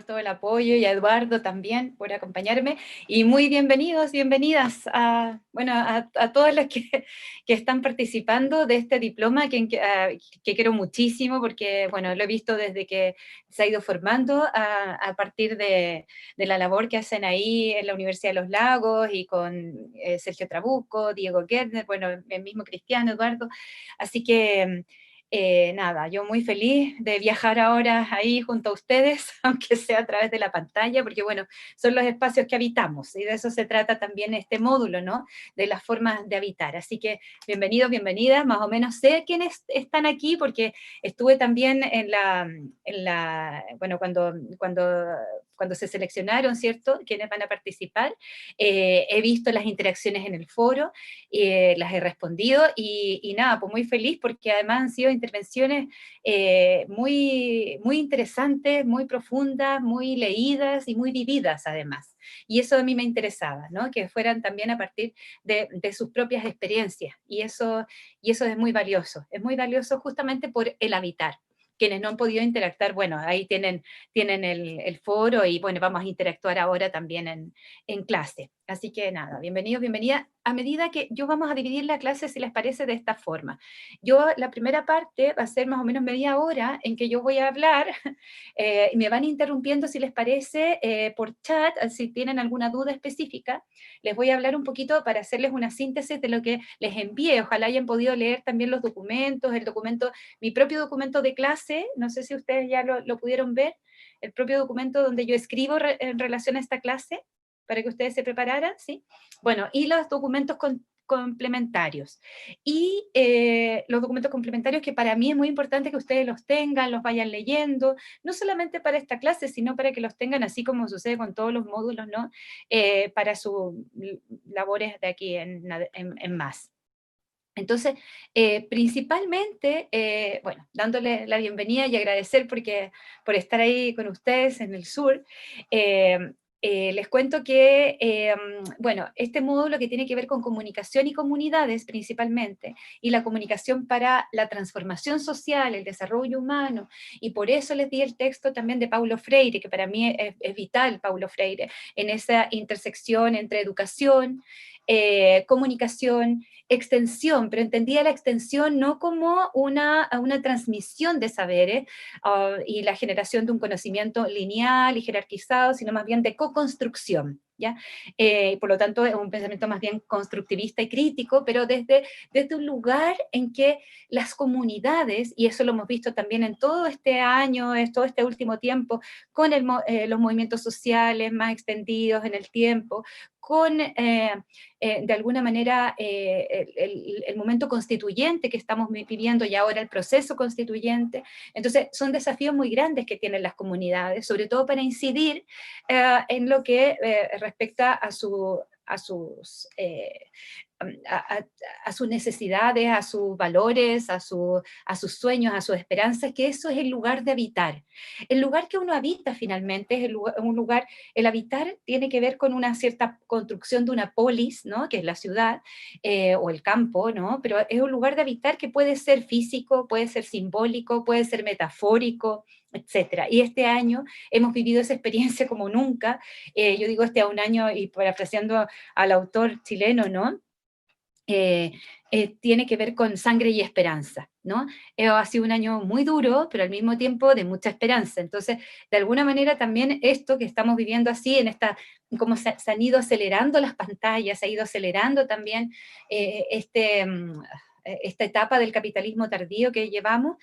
todo el apoyo, y a Eduardo también por acompañarme, y muy bienvenidos, bienvenidas a todos los que están participando de este diploma que quiero muchísimo, porque bueno, lo he visto desde que se ha ido formando a partir de la labor que hacen ahí en la Universidad de los Lagos, y con Sergio Trabuco, Diego Gertner, bueno, el mismo Cristiano, Eduardo, así que nada, yo muy feliz de viajar ahora ahí junto a ustedes, aunque sea a través de la pantalla, porque bueno, son los espacios que habitamos, y de eso se trata también este módulo, ¿no? De las formas de habitar. Así que bienvenidos, bienvenidas, más o menos sé quiénes están aquí, porque estuve también bueno, cuando se seleccionaron, ¿cierto?, quienes van a participar, he visto las interacciones en el foro, las he respondido, y nada, pues muy feliz, porque además han sido intervenciones muy interesantes, muy profundas, muy leídas y muy vividas además. Y eso a mí me interesaba, ¿no? Que fueran también a partir de sus propias experiencias. Y eso es muy valioso justamente por el habitar. Quienes no han podido interactuar, bueno, ahí tienen el foro, y bueno, vamos a interactuar ahora también en clase. Así que nada, bienvenidos, bienvenida. A medida que yo vamos a dividir la clase, si les parece, de esta forma. La primera parte va a ser más o menos media hora en que yo voy a hablar, y me van interrumpiendo, si les parece, por chat, si tienen alguna duda específica. Les voy a hablar un poquito para hacerles una síntesis de lo que les envié. Ojalá hayan podido leer también los documentos, mi propio documento de clase, no sé si ustedes ya lo pudieron ver, el propio documento donde yo escribo en relación a esta clase, para que ustedes se prepararan, ¿sí? Bueno, y los documentos complementarios. Y los documentos complementarios, que para mí es muy importante que ustedes los tengan, los vayan leyendo, no solamente para esta clase, sino para que los tengan, así como sucede con todos los módulos, ¿no? Para sus labores de aquí en más. Entonces, principalmente, bueno, dándole la bienvenida y agradecer por estar ahí con ustedes en el sur. eh, Les cuento que, bueno, este módulo, que tiene que ver con comunicación y comunidades principalmente, y la comunicación para la transformación social, el desarrollo humano, y por eso les di el texto también de Paulo Freire, que para mí es vital, Paulo Freire, en esa intersección entre educación, comunicación, extensión, pero entendía la extensión no como una transmisión de saberes, y la generación de un conocimiento lineal y jerarquizado, sino más bien de co-construcción, ¿ya? Por lo tanto, es un pensamiento más bien constructivista y crítico, pero desde un lugar en que las comunidades, y eso lo hemos visto también en todo este año, todo este último tiempo, con los movimientos sociales más extendidos en el tiempo, con de alguna manera el momento constituyente que estamos viviendo, y ahora el proceso constituyente. Entonces son desafíos muy grandes que tienen las comunidades, sobre todo para incidir en lo que respecta a sus necesidades, a sus valores, a sus sueños, a sus esperanzas, que eso es el lugar de habitar. El lugar que uno habita finalmente es un lugar, el habitar tiene que ver con una cierta construcción de una polis, ¿no? Que es la ciudad, o el campo, ¿no? Pero es un lugar de habitar que puede ser físico, puede ser simbólico, puede ser metafórico, etcétera. Y este año hemos vivido esa experiencia como nunca. Yo digo este a un año, y parafraseando al autor chileno, ¿no? eh, Tiene que ver con sangre y esperanza, ¿no? Ha sido un año muy duro, pero al mismo tiempo de mucha esperanza. Entonces, de alguna manera también esto que estamos viviendo así, como se han ido acelerando las pantallas, se ha ido acelerando también esta etapa del capitalismo tardío que llevamos,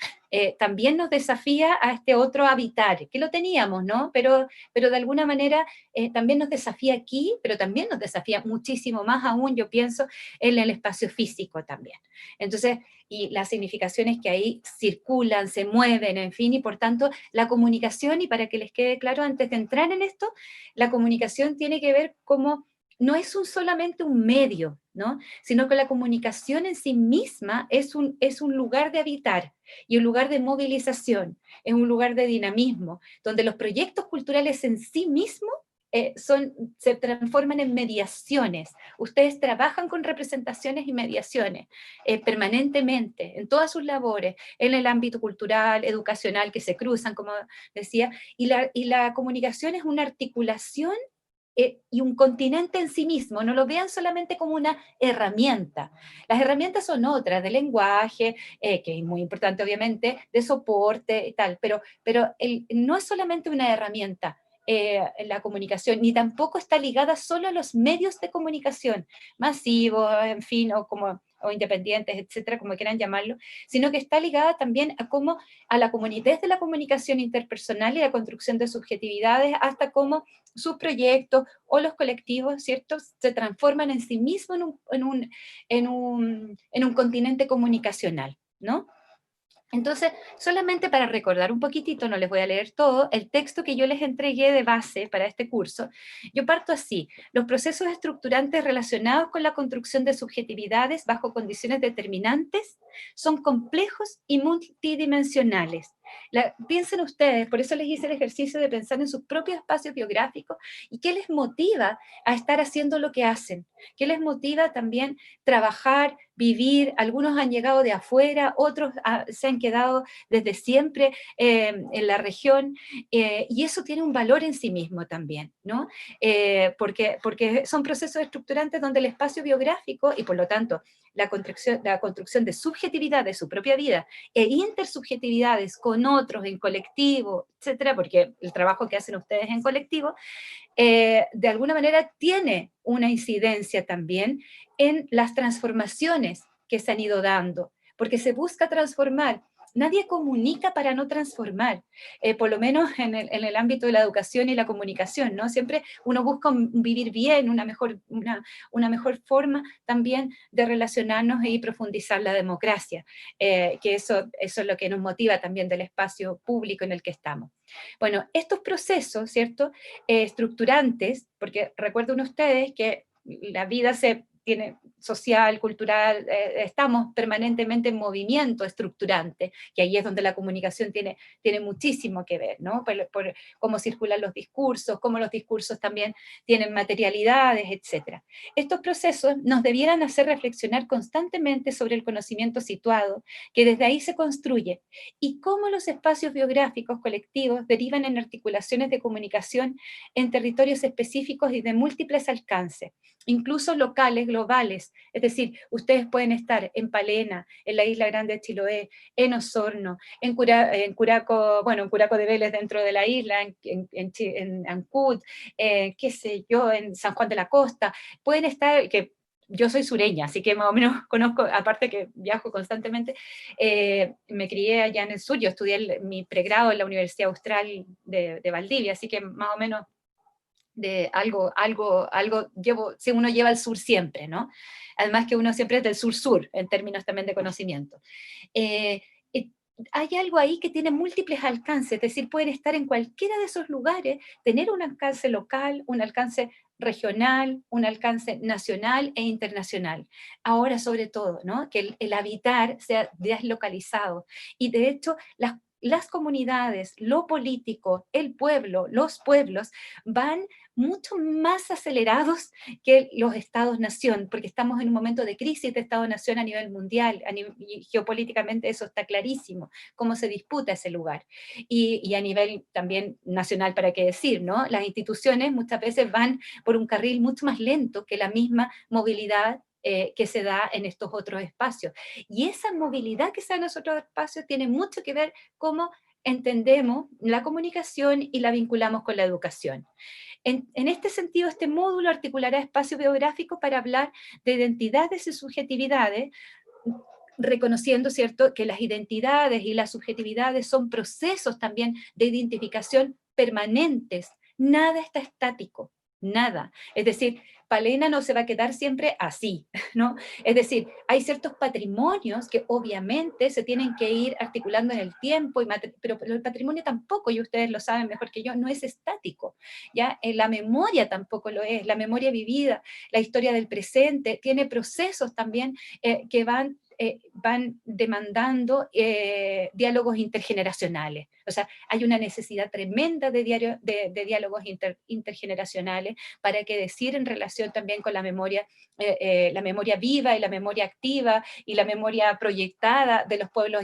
también nos desafía a este otro habitar, que lo teníamos, ¿no? Pero de alguna manera también nos desafía aquí, pero también nos desafía muchísimo más aún, yo pienso, en el espacio físico también. Entonces, y las significaciones que ahí circulan, se mueven, en fin, y por tanto la comunicación, y para que les quede claro antes de entrar en esto, la comunicación tiene que ver como, no es solamente un medio, ¿no? Sino que la comunicación en sí misma es un lugar de habitar y un lugar de movilización, es un lugar de dinamismo, donde los proyectos culturales en sí mismos se transforman en mediaciones. Ustedes trabajan con representaciones y mediaciones permanentemente, en todas sus labores, en el ámbito cultural, educacional, que se cruzan, como decía, y la comunicación es una articulación y un continente en sí mismo, no lo vean solamente como una herramienta. Las herramientas son otras, de lenguaje, que es muy importante obviamente, de soporte y tal, pero no es solamente una herramienta, la comunicación, ni tampoco está ligada solo a los medios de comunicación, masivos, en fin, o independientes, etcétera, como quieran llamarlo, sino que está ligada también a la comunidad de la comunicación interpersonal y la construcción de subjetividades, hasta cómo sus proyectos o los colectivos, ¿cierto?, se transforman en sí mismos en un continente comunicacional, ¿no? Entonces, solamente para recordar un poquitito, no les voy a leer todo, el texto que yo les entregué de base para este curso, yo parto así: los procesos estructurantes relacionados con la construcción de subjetividades bajo condiciones determinantes son complejos y multidimensionales. Piensen ustedes, por eso les hice el ejercicio de pensar en sus propios espacios biográficos y qué les motiva a estar haciendo lo que hacen, qué les motiva también trabajar, vivir. Algunos han llegado de afuera, otros se han quedado desde siempre en la región, y eso tiene un valor en sí mismo también, ¿no? Porque son procesos estructurantes donde el espacio biográfico y por lo tanto la construcción de subjetividad de su propia vida e intersubjetividades con otros en colectivo, etcétera, porque el trabajo que hacen ustedes en colectivo de alguna manera tiene una incidencia también en las transformaciones que se han ido dando, porque se busca transformar. Nadie comunica para no transformar, por lo menos en el ámbito de la educación y la comunicación, ¿no? Siempre uno busca vivir bien, una mejor forma también de relacionarnos y profundizar la democracia, que eso es lo que nos motiva también del espacio público en el que estamos. Bueno, estos procesos, ¿cierto?, estructurantes, porque recuerden ustedes que la vida se tiene social, cultural, estamos permanentemente en movimiento estructurante, que ahí es donde la comunicación tiene muchísimo que ver, ¿no? Por cómo circulan los discursos, cómo los discursos también tienen materialidades, etcétera. Estos procesos nos debieran hacer reflexionar constantemente sobre el conocimiento situado, que desde ahí se construye, y cómo los espacios biográficos colectivos derivan en articulaciones de comunicación en territorios específicos y de múltiples alcances, incluso locales, globales. Es decir, ustedes pueden estar en Palena, en la Isla Grande de Chiloé, en Osorno, en Curaco, bueno, en Curaco de Vélez dentro de la isla, en Ancud, qué sé yo, en San Juan de la Costa. Pueden estar, que yo soy sureña, así que más o menos conozco, aparte que viajo constantemente, me crié allá en el sur. Yo estudié mi pregrado en la Universidad Austral de Valdivia, así que más o menos de algo llevo, si uno lleva al sur siempre, ¿no? Además que uno siempre es del sur-sur, en términos también de conocimiento. Eh, eh, Hay algo ahí que tiene múltiples alcances, es decir, pueden estar en cualquiera de esos lugares, tener un alcance local, un alcance regional, un alcance nacional e internacional. Ahora, sobre todo, ¿no?, que el habitar sea deslocalizado. Y de hecho, las comunidades, lo político, el pueblo, los pueblos van mucho más acelerados que los estados-nación, porque estamos en un momento de crisis de estado-nación a nivel mundial, y geopolíticamente eso está clarísimo, cómo se disputa ese lugar. Y a nivel también nacional, para qué decir, ¿no? Las instituciones muchas veces van por un carril mucho más lento que la misma movilidad que se da en estos otros espacios. Y esa movilidad que se da en esos otros espacios tiene mucho que ver cómo entendemos la comunicación y la vinculamos con la educación. En este sentido, este módulo articulará espacio biográfico para hablar de identidades y subjetividades, reconociendo, ¿cierto?, que las identidades y las subjetividades son procesos también de identificación permanentes. Nada está estático, nada. Es decir, Palena no se va a quedar siempre así, ¿no? Es decir, hay ciertos patrimonios que obviamente se tienen que ir articulando en el tiempo, pero el patrimonio tampoco, y ustedes lo saben mejor que yo, no es estático, ¿ya? La memoria tampoco lo es, la memoria vivida, la historia del presente, tiene procesos también que van van demandando diálogos intergeneracionales. O sea, hay una necesidad tremenda de diálogos intergeneracionales para qué decir en relación también con la memoria viva y la memoria activa y la memoria proyectada de los pueblos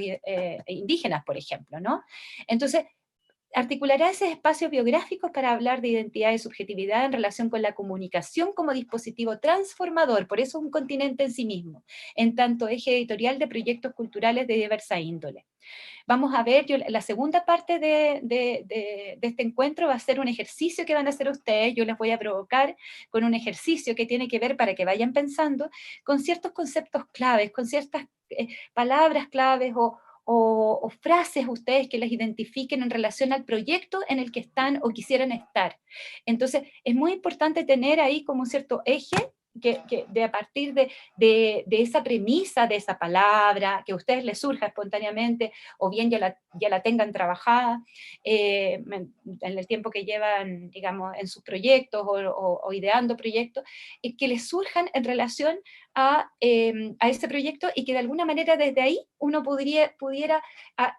indígenas, por ejemplo, ¿no? Entonces, articulará esos espacios biográficos para hablar de identidad y subjetividad en relación con la comunicación como dispositivo transformador, por eso es un continente en sí mismo, en tanto eje editorial de proyectos culturales de diversa índole. Vamos a ver, la segunda parte de este encuentro va a ser un ejercicio que van a hacer ustedes, yo les voy a provocar con un ejercicio que tiene que ver para que vayan pensando con ciertos conceptos claves, con ciertas palabras claves o frases ustedes que les identifiquen en relación al proyecto en el que están o quisieran estar. Entonces, es muy importante tener ahí como un cierto eje de a partir de esa premisa, de esa palabra, que a ustedes les surja espontáneamente, o bien ya la tengan trabajada en el tiempo que llevan, digamos, en sus proyectos o ideando proyectos, que les surjan en relación a ese proyecto y que de alguna manera desde ahí uno pudiera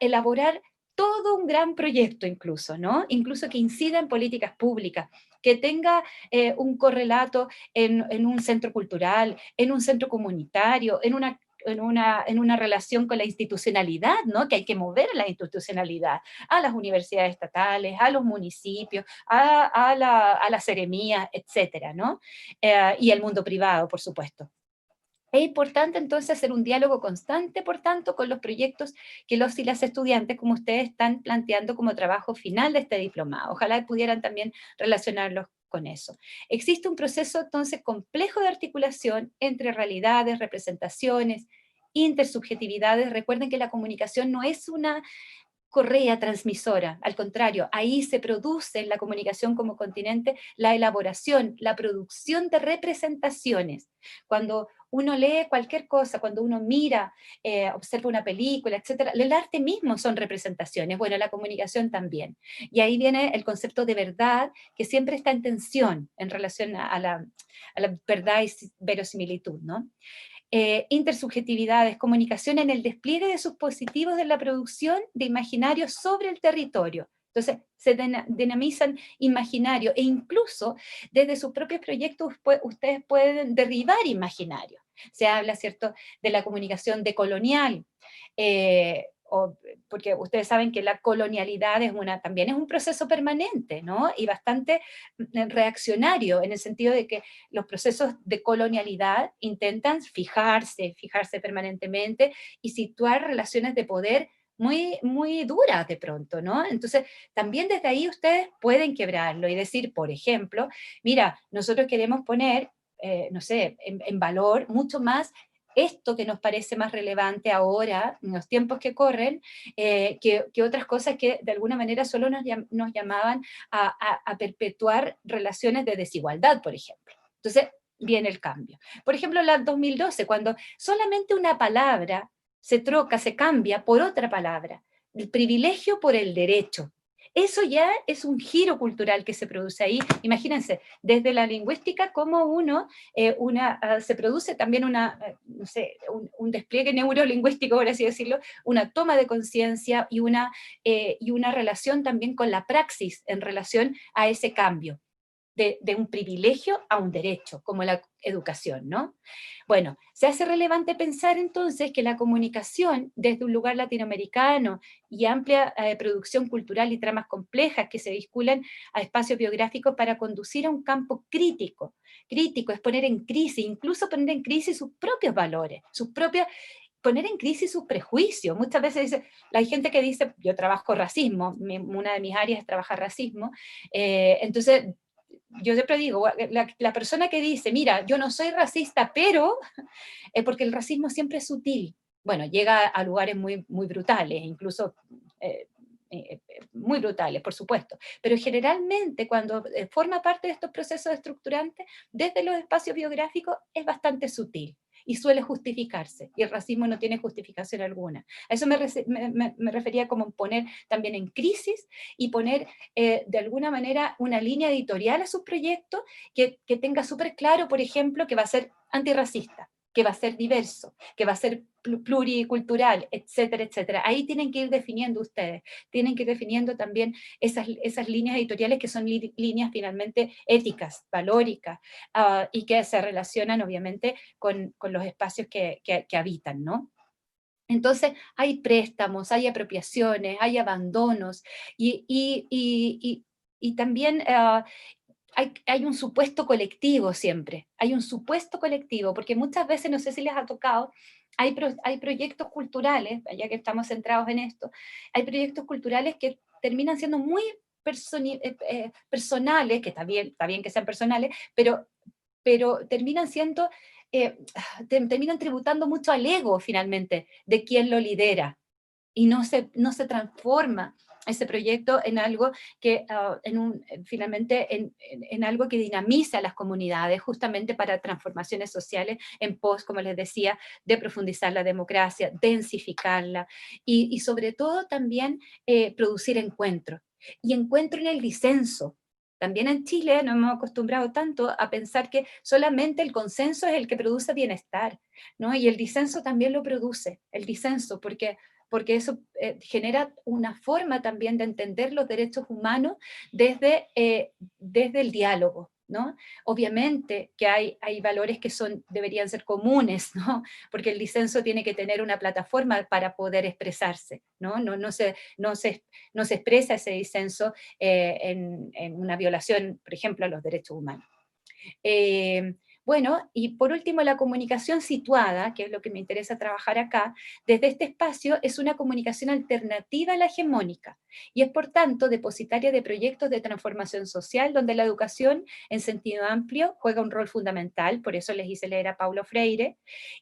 elaborar todo un gran proyecto incluso, ¿no? Incluso que incida en políticas públicas, que tenga un correlato en un centro cultural, en un centro comunitario, en una relación con la institucionalidad, ¿no? Que hay que mover la institucionalidad a las universidades estatales, a los municipios, a las seremías, etcétera, ¿no? Y el mundo privado, por supuesto. Es importante entonces hacer un diálogo constante, por tanto, con los proyectos que los y las estudiantes, como ustedes están planteando como trabajo final de este diplomado. Ojalá pudieran también relacionarlos con eso. Existe un proceso entonces complejo de articulación entre realidades, representaciones, intersubjetividades. Recuerden que la comunicación no es una correa transmisora, al contrario, ahí se produce en la comunicación como continente la elaboración, la producción de representaciones. Cuando uno lee cualquier cosa, cuando uno mira, observa una película, etcétera, el arte mismo son representaciones, bueno, la comunicación también. Y ahí viene el concepto de verdad, que siempre está en tensión en relación a la verdad y verosimilitud, ¿no? Intersubjetividades, comunicación en el despliegue de sus dispositivos de la producción de imaginarios sobre el territorio. Entonces, se dinamizan imaginarios e incluso desde sus propios proyectos ustedes pueden derribar imaginarios. Se habla, ¿cierto?, de la comunicación decolonial, porque ustedes saben que la colonialidad también es un proceso permanente, ¿no? Y bastante reaccionario, en el sentido de que los procesos de colonialidad intentan fijarse permanentemente y situar relaciones de poder muy, muy duras de pronto, ¿no? Entonces, también desde ahí ustedes pueden quebrarlo y decir, por ejemplo, mira, nosotros queremos poner, no sé, en valor mucho más esto que nos parece más relevante ahora, en los tiempos que corren, que otras cosas que de alguna manera solo nos llamaban a perpetuar relaciones de desigualdad, por ejemplo. Entonces, viene el cambio. Por ejemplo, en la 2012, cuando solamente una palabra se cambia por otra palabra, el privilegio por el derecho. Eso ya es un giro cultural que se produce ahí. Imagínense, desde la lingüística, cómo se produce también no sé, un despliegue neurolingüístico, por así decirlo, una toma de conciencia y una relación también con la praxis en relación a ese cambio de un privilegio a un derecho, como la educación, ¿no? Bueno, se hace relevante pensar entonces que la comunicación desde un lugar latinoamericano y amplia producción cultural y tramas complejas que se vinculan a espacios biográficos para conducir a un campo crítico. Crítico es poner en crisis, incluso poner en crisis sus propios valores, poner en crisis sus prejuicios. Muchas veces hay gente que dice, yo trabajo racismo, una de mis áreas es trabajar racismo, entonces yo siempre digo, la persona que dice, mira, yo no soy racista, pero, porque el racismo siempre es sutil. Bueno, llega a lugares muy, muy brutales, incluso eh, muy brutales, por supuesto. Pero generalmente cuando forma parte de estos procesos estructurantes, desde los espacios biográficos, es bastante sutil y suele justificarse, y el racismo no tiene justificación alguna. A eso me refería como poner también en crisis y poner de alguna manera una línea editorial a sus proyectos que tenga súper claro, por ejemplo, que va a ser antirracista, que va a ser diverso, que va a ser pluricultural, etcétera, etcétera. Ahí tienen que ir definiendo ustedes, tienen que ir definiendo también esas líneas editoriales que son líneas finalmente éticas, valóricas, y que se relacionan obviamente con los espacios que habitan, ¿no? Entonces, hay préstamos, hay apropiaciones, hay abandonos y también hay un supuesto colectivo siempre, hay un supuesto colectivo, porque muchas veces, no sé si les ha tocado, hay proyectos culturales, ya que estamos centrados en esto, hay proyectos culturales que terminan siendo muy personales, que está bien que sean personales, pero terminan siendo, terminan tributando mucho al ego finalmente de quien lo lidera y no se transforma ese proyecto en algo que, finalmente, en algo que dinamiza a las comunidades justamente para transformaciones sociales en pos, como les decía, de profundizar la democracia, densificarla y sobre todo también producir encuentros. Y encuentro en el disenso. También en Chile nos hemos acostumbrado tanto a pensar que solamente el consenso es el que produce bienestar, ¿no? Y el disenso también lo produce, el disenso, porque eso genera una forma también de entender los derechos humanos desde el diálogo, ¿no? Obviamente que hay valores que deberían ser comunes, ¿no? Porque el disenso tiene que tener una plataforma para poder expresarse, ¿no? No se expresa ese disenso en una violación, por ejemplo, a los derechos humanos. Eh, bueno, y por último, la comunicación situada, que es lo que me interesa trabajar acá, desde este espacio es una comunicación alternativa a la hegemónica y es por tanto depositaria de proyectos de transformación social donde la educación en sentido amplio juega un rol fundamental, por eso les hice leer a Paulo Freire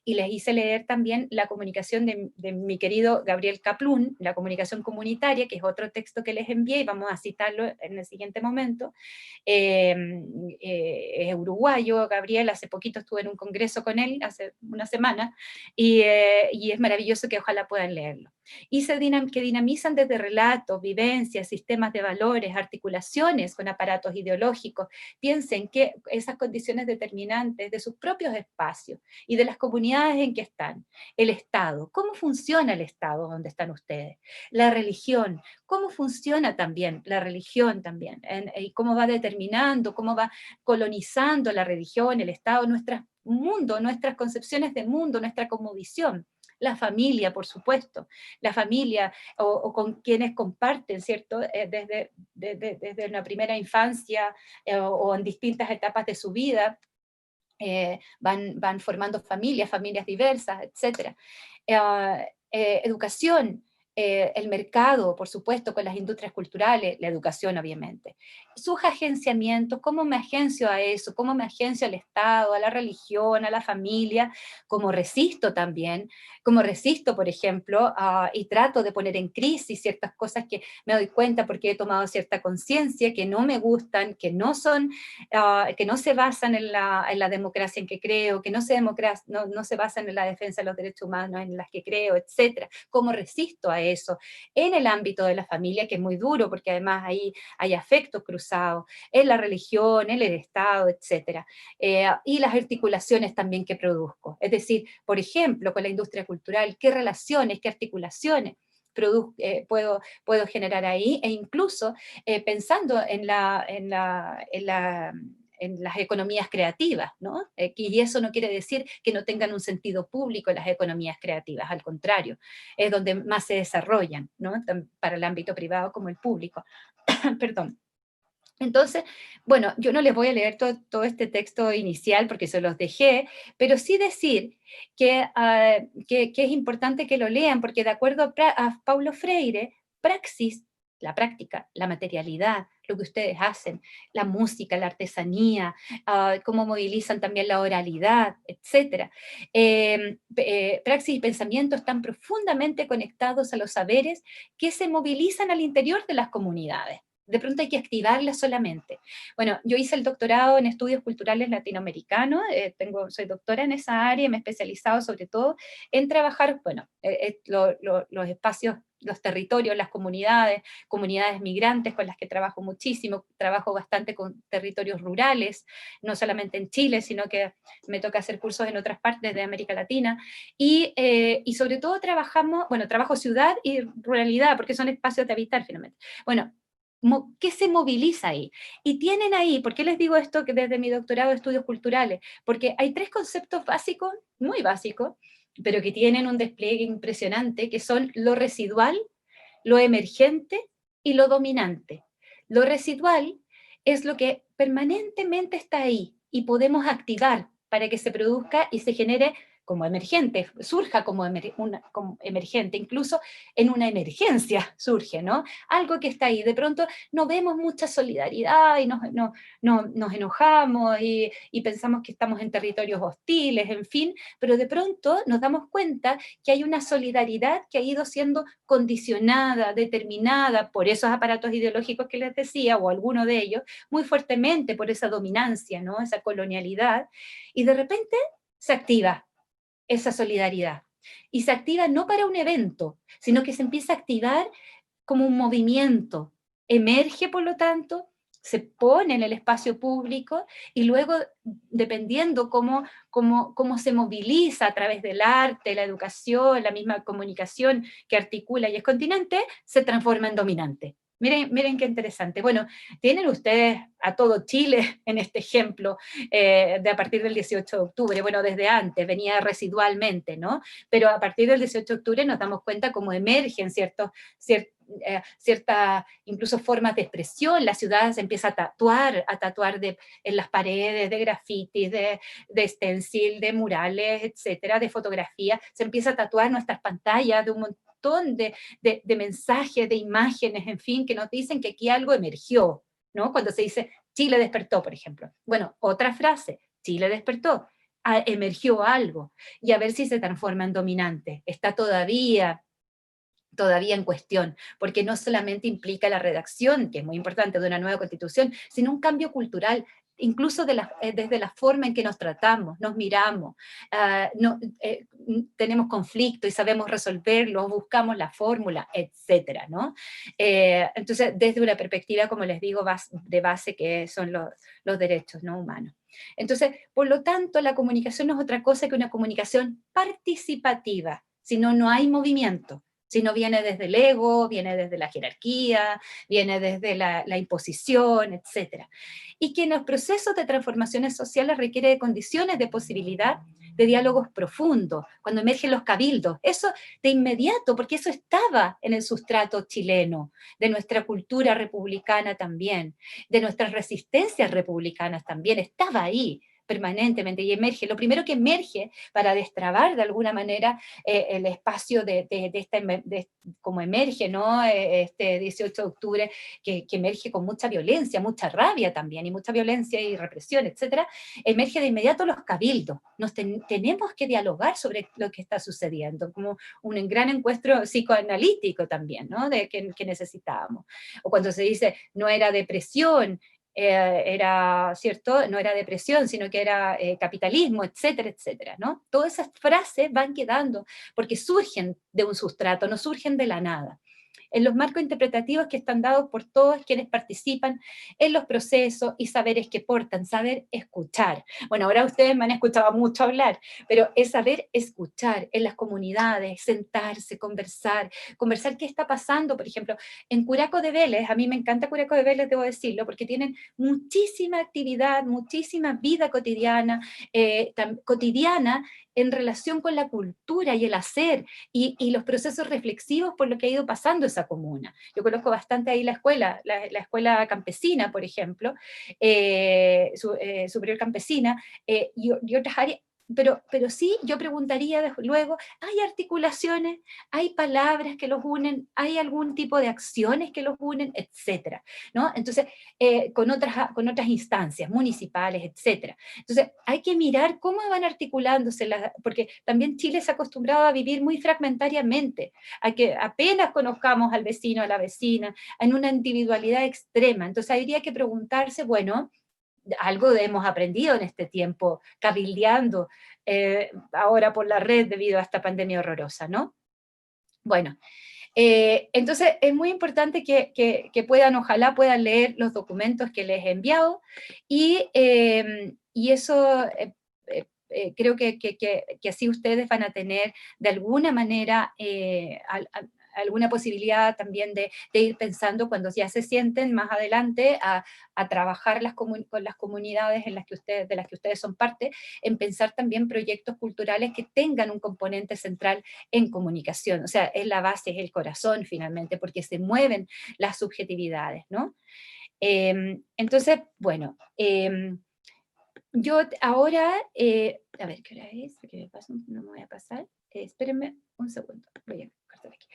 y les hice leer también la comunicación de mi querido Gabriel Kaplun, la comunicación comunitaria, que es otro texto que les envié y vamos a citarlo en el siguiente momento, es uruguayo, Gabriel, hace poquito estuve en un congreso con él, hace una semana, y es maravilloso que ojalá puedan leerlo. Y que dinamizan desde relatos, vivencias, sistemas de valores, articulaciones con aparatos ideológicos. Piensen que esas condiciones determinantes de sus propios espacios y de las comunidades en que están. El Estado, ¿cómo funciona el Estado donde están ustedes? La religión, ¿cómo funciona también la religión también? Y cómo va determinando, cómo va colonizando la religión, el Estado, nuestro mundo, nuestras concepciones de mundo, nuestra cosmovisión. La familia, por supuesto, la familia o con quienes comparten, ¿cierto? Desde una primera infancia o en distintas etapas de su vida, van formando familias diversas, etc. Educación, el mercado, por supuesto, con las industrias culturales, la educación, obviamente. Sus agenciamientos, cómo me agencio a eso, cómo me agencio al Estado, a la religión, a la familia, cómo resisto también, cómo resisto, por ejemplo, y trato de poner en crisis ciertas cosas que me doy cuenta porque he tomado cierta conciencia, que no me gustan, que no se basan en la democracia en que creo, que no se basan en la defensa de los derechos humanos en las que creo, etcétera. ¿Cómo resisto a eso? En el ámbito de la familia, que es muy duro, porque además ahí hay afectos cruzados, en la religión, en el Estado, etcétera. Y las articulaciones también que produzco. Es decir, por ejemplo, con la industria cultural, ¿qué relaciones, qué articulaciones puedo generar ahí? E incluso pensando en las economías creativas, ¿no? Y eso no quiere decir que no tengan un sentido público las economías creativas, al contrario, es donde más se desarrollan, ¿no? Para el ámbito privado como el público. Perdón. Entonces, bueno, yo no les voy a leer todo este texto inicial porque se los dejé, pero sí decir que es importante que lo lean porque de acuerdo a Paulo Freire, praxis, la práctica, la materialidad, lo que ustedes hacen, la música, la artesanía, cómo movilizan también la oralidad, etc. Praxis y pensamiento están profundamente conectados a los saberes que se movilizan al interior de las comunidades. De pronto hay que activarla solamente. Bueno, yo hice el doctorado en estudios culturales latinoamericanos, soy doctora en esa área, me he especializado sobre todo en trabajar, bueno, los espacios los territorios, las comunidades, comunidades migrantes con las que trabajo muchísimo, trabajo bastante con territorios rurales, no solamente en Chile, sino que me toca hacer cursos en otras partes de América Latina, y sobre todo trabajamos, bueno, trabajo ciudad y ruralidad, porque son espacios de habitar finalmente. Bueno, ¿qué se moviliza ahí? Y tienen ahí, ¿por qué les digo esto que desde mi doctorado de estudios culturales? Porque hay tres conceptos básicos, muy básicos, pero que tienen un despliegue impresionante, que son lo residual, lo emergente y lo dominante. Lo residual es lo que permanentemente está ahí y podemos activar para que se produzca y se genere como emergente, surja como emergente, incluso en una emergencia surge, ¿no? Algo que está ahí, de pronto no vemos mucha solidaridad y nos enojamos y pensamos que estamos en territorios hostiles, en fin, pero de pronto nos damos cuenta que hay una solidaridad que ha ido siendo condicionada, determinada por esos aparatos ideológicos que les decía, o alguno de ellos, muy fuertemente por esa dominancia, ¿no? Esa colonialidad, y de repente se activa esa solidaridad. Y se activa no para un evento, sino que se empieza a activar como un movimiento. Emerge, por lo tanto, se pone en el espacio público y luego, dependiendo cómo se moviliza a través del arte, la educación, la misma comunicación que articula y es continente, se transforma en dominante. Miren qué interesante. Bueno, tienen ustedes a todo Chile en este ejemplo de a partir del 18 de octubre. Bueno, desde antes venía residualmente, ¿no? Pero a partir del 18 de octubre nos damos cuenta cómo emergen ciertas incluso formas de expresión. La ciudad se empieza a tatuar en las paredes, de grafitis, de stencil, de murales, etcétera, de fotografía. Se empieza a tatuar nuestras pantallas de un montón de mensajes, de imágenes, en fin, que nos dicen que aquí algo emergió, ¿no? Cuando se dice Chile despertó, por ejemplo. Bueno, otra frase, Chile despertó, emergió algo, y a ver si se transforma en dominante. Está todavía en cuestión, porque no solamente implica la redacción, que es muy importante, de una nueva constitución, sino un cambio cultural, incluso desde la forma en que nos tratamos, nos miramos, tenemos conflicto y sabemos resolverlo, buscamos la fórmula, etcétera, ¿no? Entonces, desde una perspectiva, como les digo, de base que son los derechos no humanos. Entonces, por lo tanto, la comunicación no es otra cosa que una comunicación participativa, si no, no hay movimiento. Si no viene desde el ego, viene desde la jerarquía, viene desde la imposición, etc. Y que en los procesos de transformaciones sociales requiere de condiciones de posibilidad de diálogos profundos, cuando emergen los cabildos. Eso de inmediato, porque eso estaba en el sustrato chileno, de nuestra cultura republicana también, de nuestras resistencias republicanas también, estaba ahí permanentemente y emerge. Lo primero que emerge para destrabar de alguna manera el espacio como emerge, ¿no? Este 18 de octubre, que emerge con mucha violencia, mucha rabia también, y mucha violencia y represión, etcétera, emerge de inmediato los cabildos. Tenemos que dialogar sobre lo que está sucediendo, como un gran encuentro psicoanalítico también, ¿no? Que necesitábamos. O cuando se dice, no era depresión, era, ¿cierto? No era depresión, sino que era capitalismo, etcétera, etcétera, ¿no? Todas esas frases van quedando porque surgen de un sustrato, no surgen de la nada. En los marcos interpretativos que están dados por todos quienes participan en los procesos y saberes que portan, saber escuchar. Bueno, ahora ustedes me han escuchado mucho hablar, pero es saber escuchar en las comunidades, sentarse, conversar qué está pasando, por ejemplo, en Curaco de Vélez. A mí me encanta Curaco de Vélez, debo decirlo, porque tienen muchísima actividad, muchísima vida cotidiana en relación con la cultura y el hacer y los procesos reflexivos por lo que ha ido pasando esa comuna. Yo conozco bastante ahí la escuela campesina, por ejemplo, superior campesina, y otras áreas. Pero sí, yo preguntaría luego, ¿hay articulaciones? ¿Hay palabras que los unen? ¿Hay algún tipo de acciones que los unen? Etcétera, ¿no? Entonces, con otras instancias municipales, etcétera. Entonces, hay que mirar cómo van articulándose, porque también Chile se ha acostumbrado a vivir muy fragmentariamente, a que apenas conozcamos al vecino, a la vecina, en una individualidad extrema. Entonces, habría que preguntarse, bueno, algo hemos aprendido en este tiempo, cabildeando ahora por la red debido a esta pandemia horrorosa, ¿no? Bueno, Entonces, es muy importante que puedan, ojalá puedan leer los documentos que les he enviado, y eso creo que así ustedes van a tener de alguna manera alguna posibilidad también de ir pensando cuando ya se sienten más adelante a trabajar con las comunidades de las que ustedes son parte, en pensar también proyectos culturales que tengan un componente central en comunicación. O sea, es la base, es el corazón finalmente, porque se mueven las subjetividades, ¿no? Entonces, bueno, yo ahora, a ver, ¿qué hora es? Porque me paso, no me voy a pasar. Espérenme un segundo, voy a cortar aquí.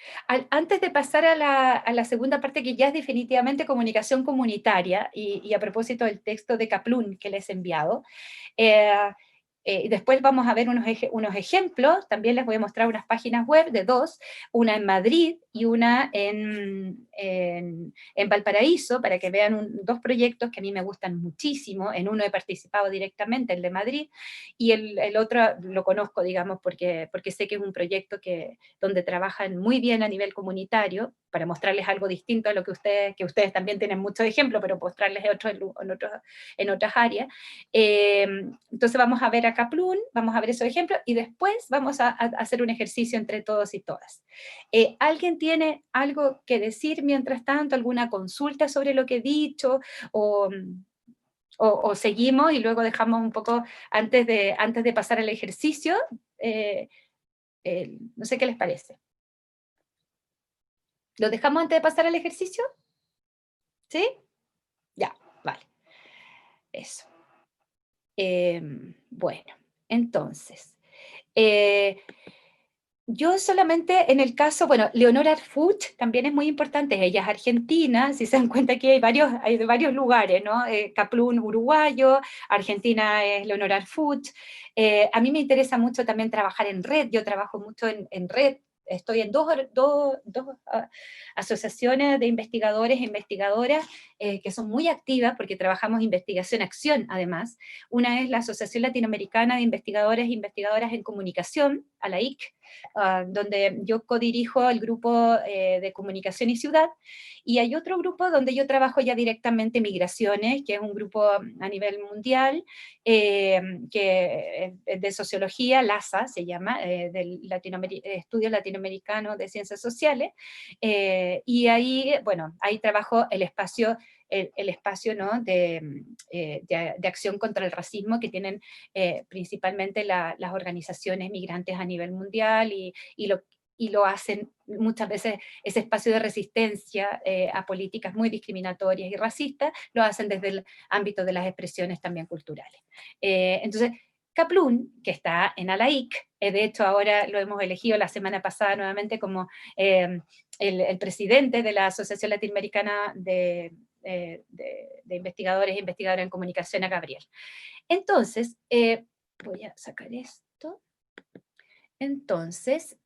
Antes de pasar a la segunda parte, que ya es definitivamente comunicación comunitaria, y a propósito del texto de Kaplun que les he enviado, eh, después vamos a ver unos ejemplos, también les voy a mostrar unas páginas web de dos, una en Madrid y una en Valparaíso, para que vean dos proyectos que a mí me gustan muchísimo. En uno he participado directamente, el de Madrid, y el otro lo conozco, digamos, porque sé que es un proyecto donde trabajan muy bien a nivel comunitario, para mostrarles algo distinto a lo que ustedes también tienen muchos ejemplos, pero mostrarles en otras áreas. Entonces vamos a ver a Kaplun, vamos a ver esos ejemplos, y después vamos a hacer un ejercicio entre todos y todas. ¿Alguien tiene algo que decir mientras tanto? ¿Alguna consulta sobre lo que he dicho? ¿O, o seguimos y luego dejamos un poco antes de pasar al ejercicio? Eh, no sé qué les parece. ¿Lo dejamos antes de pasar al ejercicio? ¿Sí? Ya, vale. Eso. Bueno, entonces, eh, yo solamente en el caso, bueno, Leonora Fuchs también es muy importante, ella es argentina, si se dan cuenta que hay de varios lugares, ¿no? Kaplun uruguayo, Argentina es Leonora Fuchs. A mí me interesa mucho también trabajar en red, yo trabajo mucho en red, estoy en dos asociaciones de investigadores e investigadoras que son muy activas porque trabajamos investigación-acción además. Una es la Asociación Latinoamericana de Investigadores e Investigadoras en Comunicación, ALAIC, donde yo codirijo el grupo de comunicación y ciudad, y hay otro grupo donde yo trabajo ya directamente migraciones, que es un grupo a nivel mundial, que es de sociología, LASA se llama, del Estudio Latinoamericano de Ciencias Sociales, y ahí, bueno, ahí trabajo el espacio, ¿no? de acción contra el racismo que tienen principalmente las organizaciones migrantes a nivel mundial, y lo hacen muchas veces, ese espacio de resistencia a políticas muy discriminatorias y racistas, lo hacen desde el ámbito de las expresiones también culturales. Entonces, Kaplun, que está en ALAIC, de hecho ahora lo hemos elegido la semana pasada nuevamente como el presidente de la Asociación Latinoamericana de Investigadores e Investigadoras en Comunicación, a Gabriel. Entonces, voy a sacar esto. Entonces,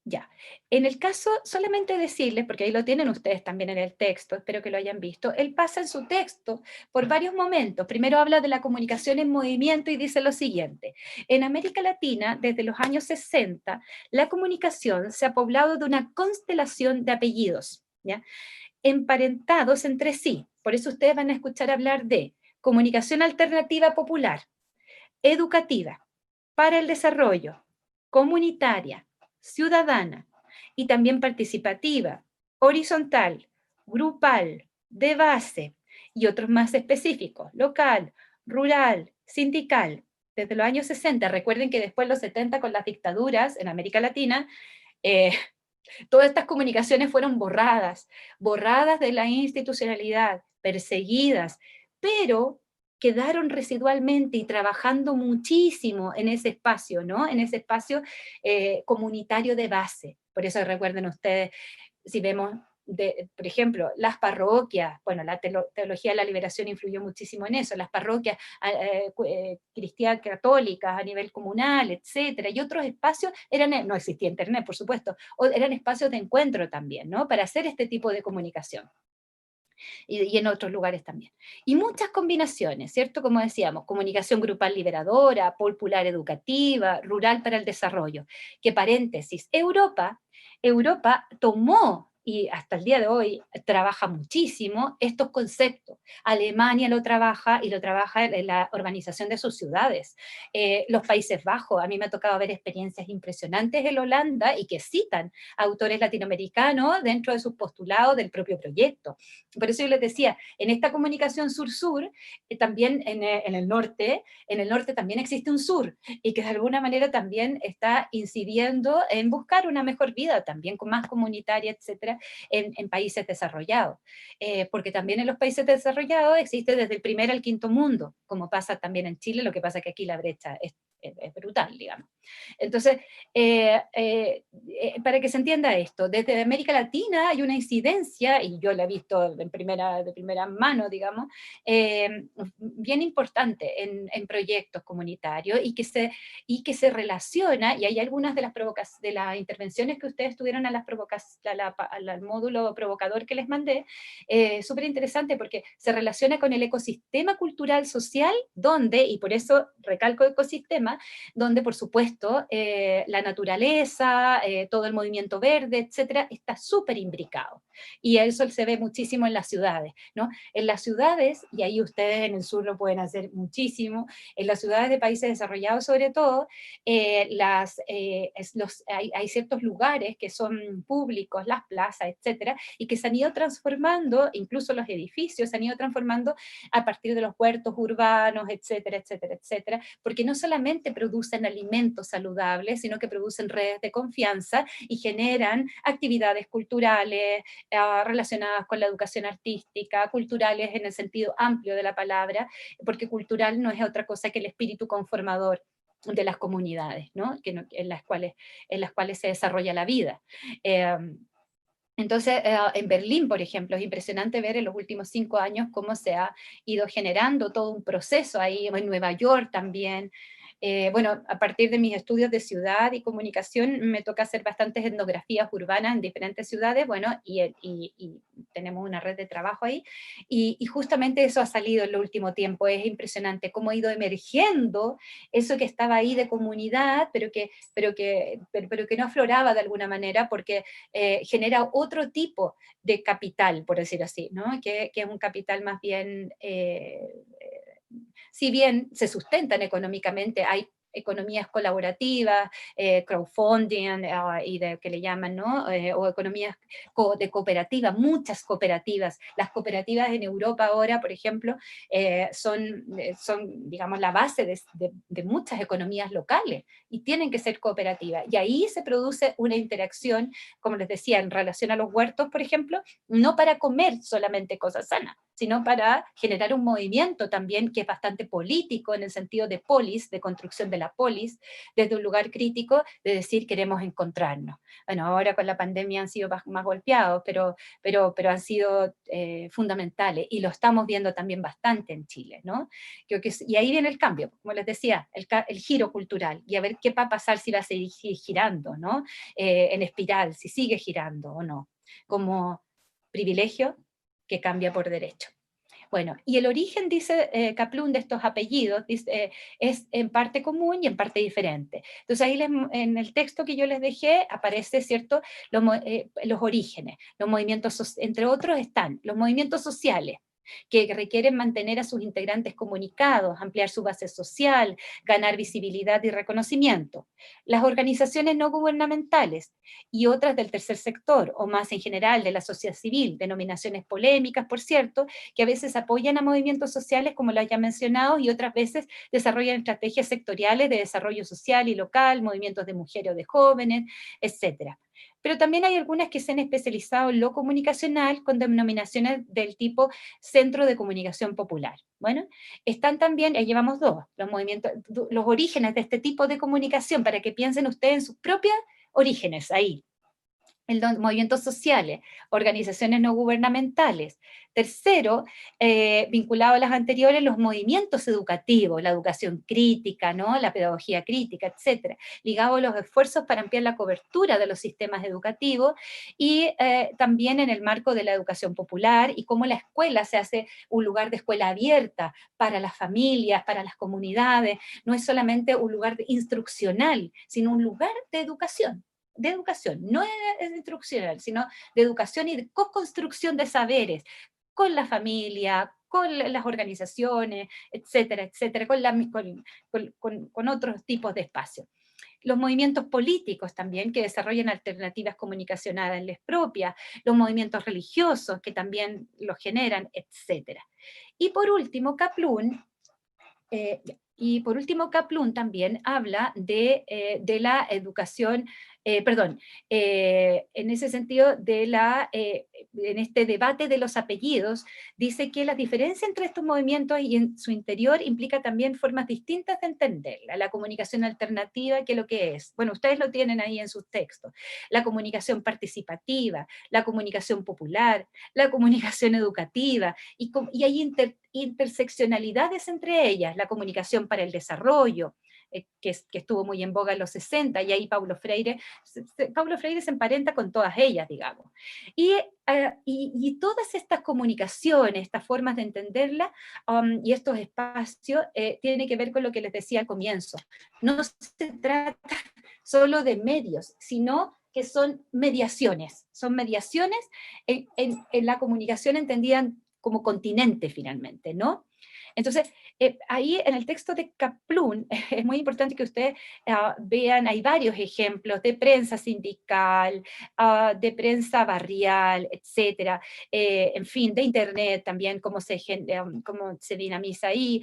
ya. En el caso, solamente decirles, porque ahí lo tienen ustedes también en el texto, espero que lo hayan visto, él pasa en su texto por varios momentos. Primero habla de la comunicación en movimiento y dice lo siguiente: en América Latina, desde los años 60, la comunicación se ha poblado de una constelación de apellidos, ¿ya? Emparentados entre sí. Por eso ustedes van a escuchar hablar de comunicación alternativa popular, educativa, para el desarrollo, comunitaria, ciudadana y también participativa, horizontal, grupal, de base y otros más específicos, local, rural, sindical. Desde los años 60, recuerden que después de los 70 con las dictaduras en América Latina, eh, todas estas comunicaciones fueron borradas de la institucionalidad, perseguidas, pero quedaron residualmente y trabajando muchísimo en ese espacio, ¿no? En ese espacio comunitario de base. Por eso recuerden ustedes, si vemos, por ejemplo, las parroquias, bueno, la teología de la liberación influyó muchísimo en eso, las parroquias cristianas católicas a nivel comunal, etcétera, y otros espacios no existía internet, por supuesto, eran espacios de encuentro también, ¿no? Para hacer este tipo de comunicación. y en otros lugares también. Y muchas combinaciones, ¿cierto? Como decíamos, comunicación grupal liberadora, popular educativa, rural para el desarrollo. Que paréntesis, Europa tomó y hasta el día de hoy trabaja muchísimo estos conceptos. Alemania lo trabaja y lo trabaja en la organización de sus ciudades. Los Países Bajos, a mí me ha tocado ver experiencias impresionantes en Holanda y que citan autores latinoamericanos dentro de sus postulados del propio proyecto. Por eso yo les decía, en esta comunicación sur-sur, también en el norte también existe un sur, y que de alguna manera también está incidiendo en buscar una mejor vida, también con más comunitaria, etcétera, en países desarrollados. Porque también en los países desarrollados existe desde el primer al quinto mundo, como pasa también en Chile, lo que pasa que aquí la brecha es brutal, digamos. Entonces, para que se entienda esto, desde América Latina hay una incidencia, y yo la he visto de primera mano, digamos, bien importante en proyectos comunitarios y que se relaciona, y hay algunas de las intervenciones que ustedes tuvieron al módulo provocador que les mandé, súper interesante porque se relaciona con el ecosistema cultural social, donde, y por eso recalco ecosistema, donde por supuesto la naturaleza, todo el movimiento verde, etcétera, está súper imbricado. Y eso se ve muchísimo en las ciudades, ¿no? En las ciudades, y ahí ustedes en el sur lo pueden hacer muchísimo, en las ciudades de países desarrollados sobre todo, hay ciertos lugares que son públicos, las plazas, etcétera, y que se han ido transformando, incluso los edificios se han ido transformando a partir de los huertos urbanos, etcétera, etcétera, etcétera, porque no solamente producen alimentos saludables, sino que producen redes de confianza y generan actividades culturales relacionadas con la educación artística, culturales en el sentido amplio de la palabra, porque cultural no es otra cosa que el espíritu conformador de las comunidades, ¿no? En las cuales se desarrolla la vida. Entonces, en Berlín, por ejemplo, es impresionante ver en los últimos 5 años cómo se ha ido generando todo un proceso ahí, en Nueva York también. Bueno, a partir de mis estudios de ciudad y comunicación, me toca hacer bastantes etnografías urbanas en diferentes ciudades, bueno, y tenemos una red de trabajo ahí, y justamente eso ha salido en el último tiempo. Es impresionante cómo ha ido emergiendo eso que estaba ahí de comunidad, pero que no afloraba de alguna manera, porque genera otro tipo de capital, por decir así, ¿no? Que es un capital más bien, si bien se sustentan económicamente, hay economías colaborativas, crowdfunding, que le llaman, ¿no? O economías de cooperativas, muchas cooperativas. Las cooperativas en Europa ahora, por ejemplo, son, digamos, la base de muchas economías locales y tienen que ser cooperativas. Y ahí se produce una interacción, como les decía, en relación a los huertos, por ejemplo, no para comer solamente cosas sanas, sino para generar un movimiento también que es bastante político en el sentido de polis, de construcción de la polis, desde un lugar crítico de decir queremos encontrarnos. Bueno, ahora con la pandemia han sido más golpeados, pero han sido fundamentales y lo estamos viendo también bastante en Chile, ¿no? Y ahí viene el cambio, como les decía, el giro cultural y a ver qué va a pasar si va a seguir girando, ¿no? En espiral, si sigue girando o no, como privilegio que cambia por derecho. Bueno, y el origen, dice Kaplun, de estos apellidos es en parte común y en parte diferente. Entonces ahí en el texto que yo les dejé aparece, ¿cierto?, los orígenes, los movimientos, entre otros están los movimientos sociales, que requieren mantener a sus integrantes comunicados, ampliar su base social, ganar visibilidad y reconocimiento. Las organizaciones no gubernamentales y otras del tercer sector, o más en general de la sociedad civil, denominaciones polémicas, por cierto, que a veces apoyan a movimientos sociales, como lo haya mencionado, y otras veces desarrollan estrategias sectoriales de desarrollo social y local, movimientos de mujeres o de jóvenes, etcétera. Pero también hay algunas que se han especializado en lo comunicacional con denominaciones del tipo Centro de Comunicación Popular. Bueno, están también, ahí llevamos dos, los orígenes de este tipo de comunicación, para que piensen ustedes en sus propios orígenes ahí. movimientos sociales, organizaciones no gubernamentales. Tercero, vinculado a las anteriores, los movimientos educativos, la educación crítica, ¿no? La pedagogía crítica, etcétera, ligado a los esfuerzos para ampliar la cobertura de los sistemas educativos y también en el marco de la educación popular y cómo la escuela se hace un lugar de escuela abierta para las familias, para las comunidades, no es solamente un lugar instruccional, sino un lugar de educación, no es instruccional, sino de educación y de co-construcción de saberes con la familia, con las organizaciones, etcétera, etcétera, con otros tipos de espacios. Los movimientos políticos también, que desarrollan alternativas comunicacionales propias, los movimientos religiosos, que también los generan, etcétera. Y por último, Kaplun también habla de la educación, en ese sentido, en este debate de los apellidos, dice que la diferencia entre estos movimientos y en su interior implica también formas distintas de entenderla. La comunicación alternativa, ¿qué es lo que es? Bueno, ustedes lo tienen ahí en sus textos. La comunicación participativa, la comunicación popular, la comunicación educativa, y hay interseccionalidades entre ellas, la comunicación para el desarrollo, que estuvo muy en boga en los 60, y ahí Paulo Freire se emparenta con todas ellas, digamos. Y todas estas comunicaciones, estas formas de entenderla, y estos espacios, tienen que ver con lo que les decía al comienzo. No se trata solo de medios, sino que son mediaciones en la comunicación entendida como continente finalmente, ¿no? Entonces, ahí en el texto de Kaplun es muy importante que ustedes vean, hay varios ejemplos de prensa sindical, de prensa barrial, etcétera, en fin, de internet también, cómo se dinamiza ahí,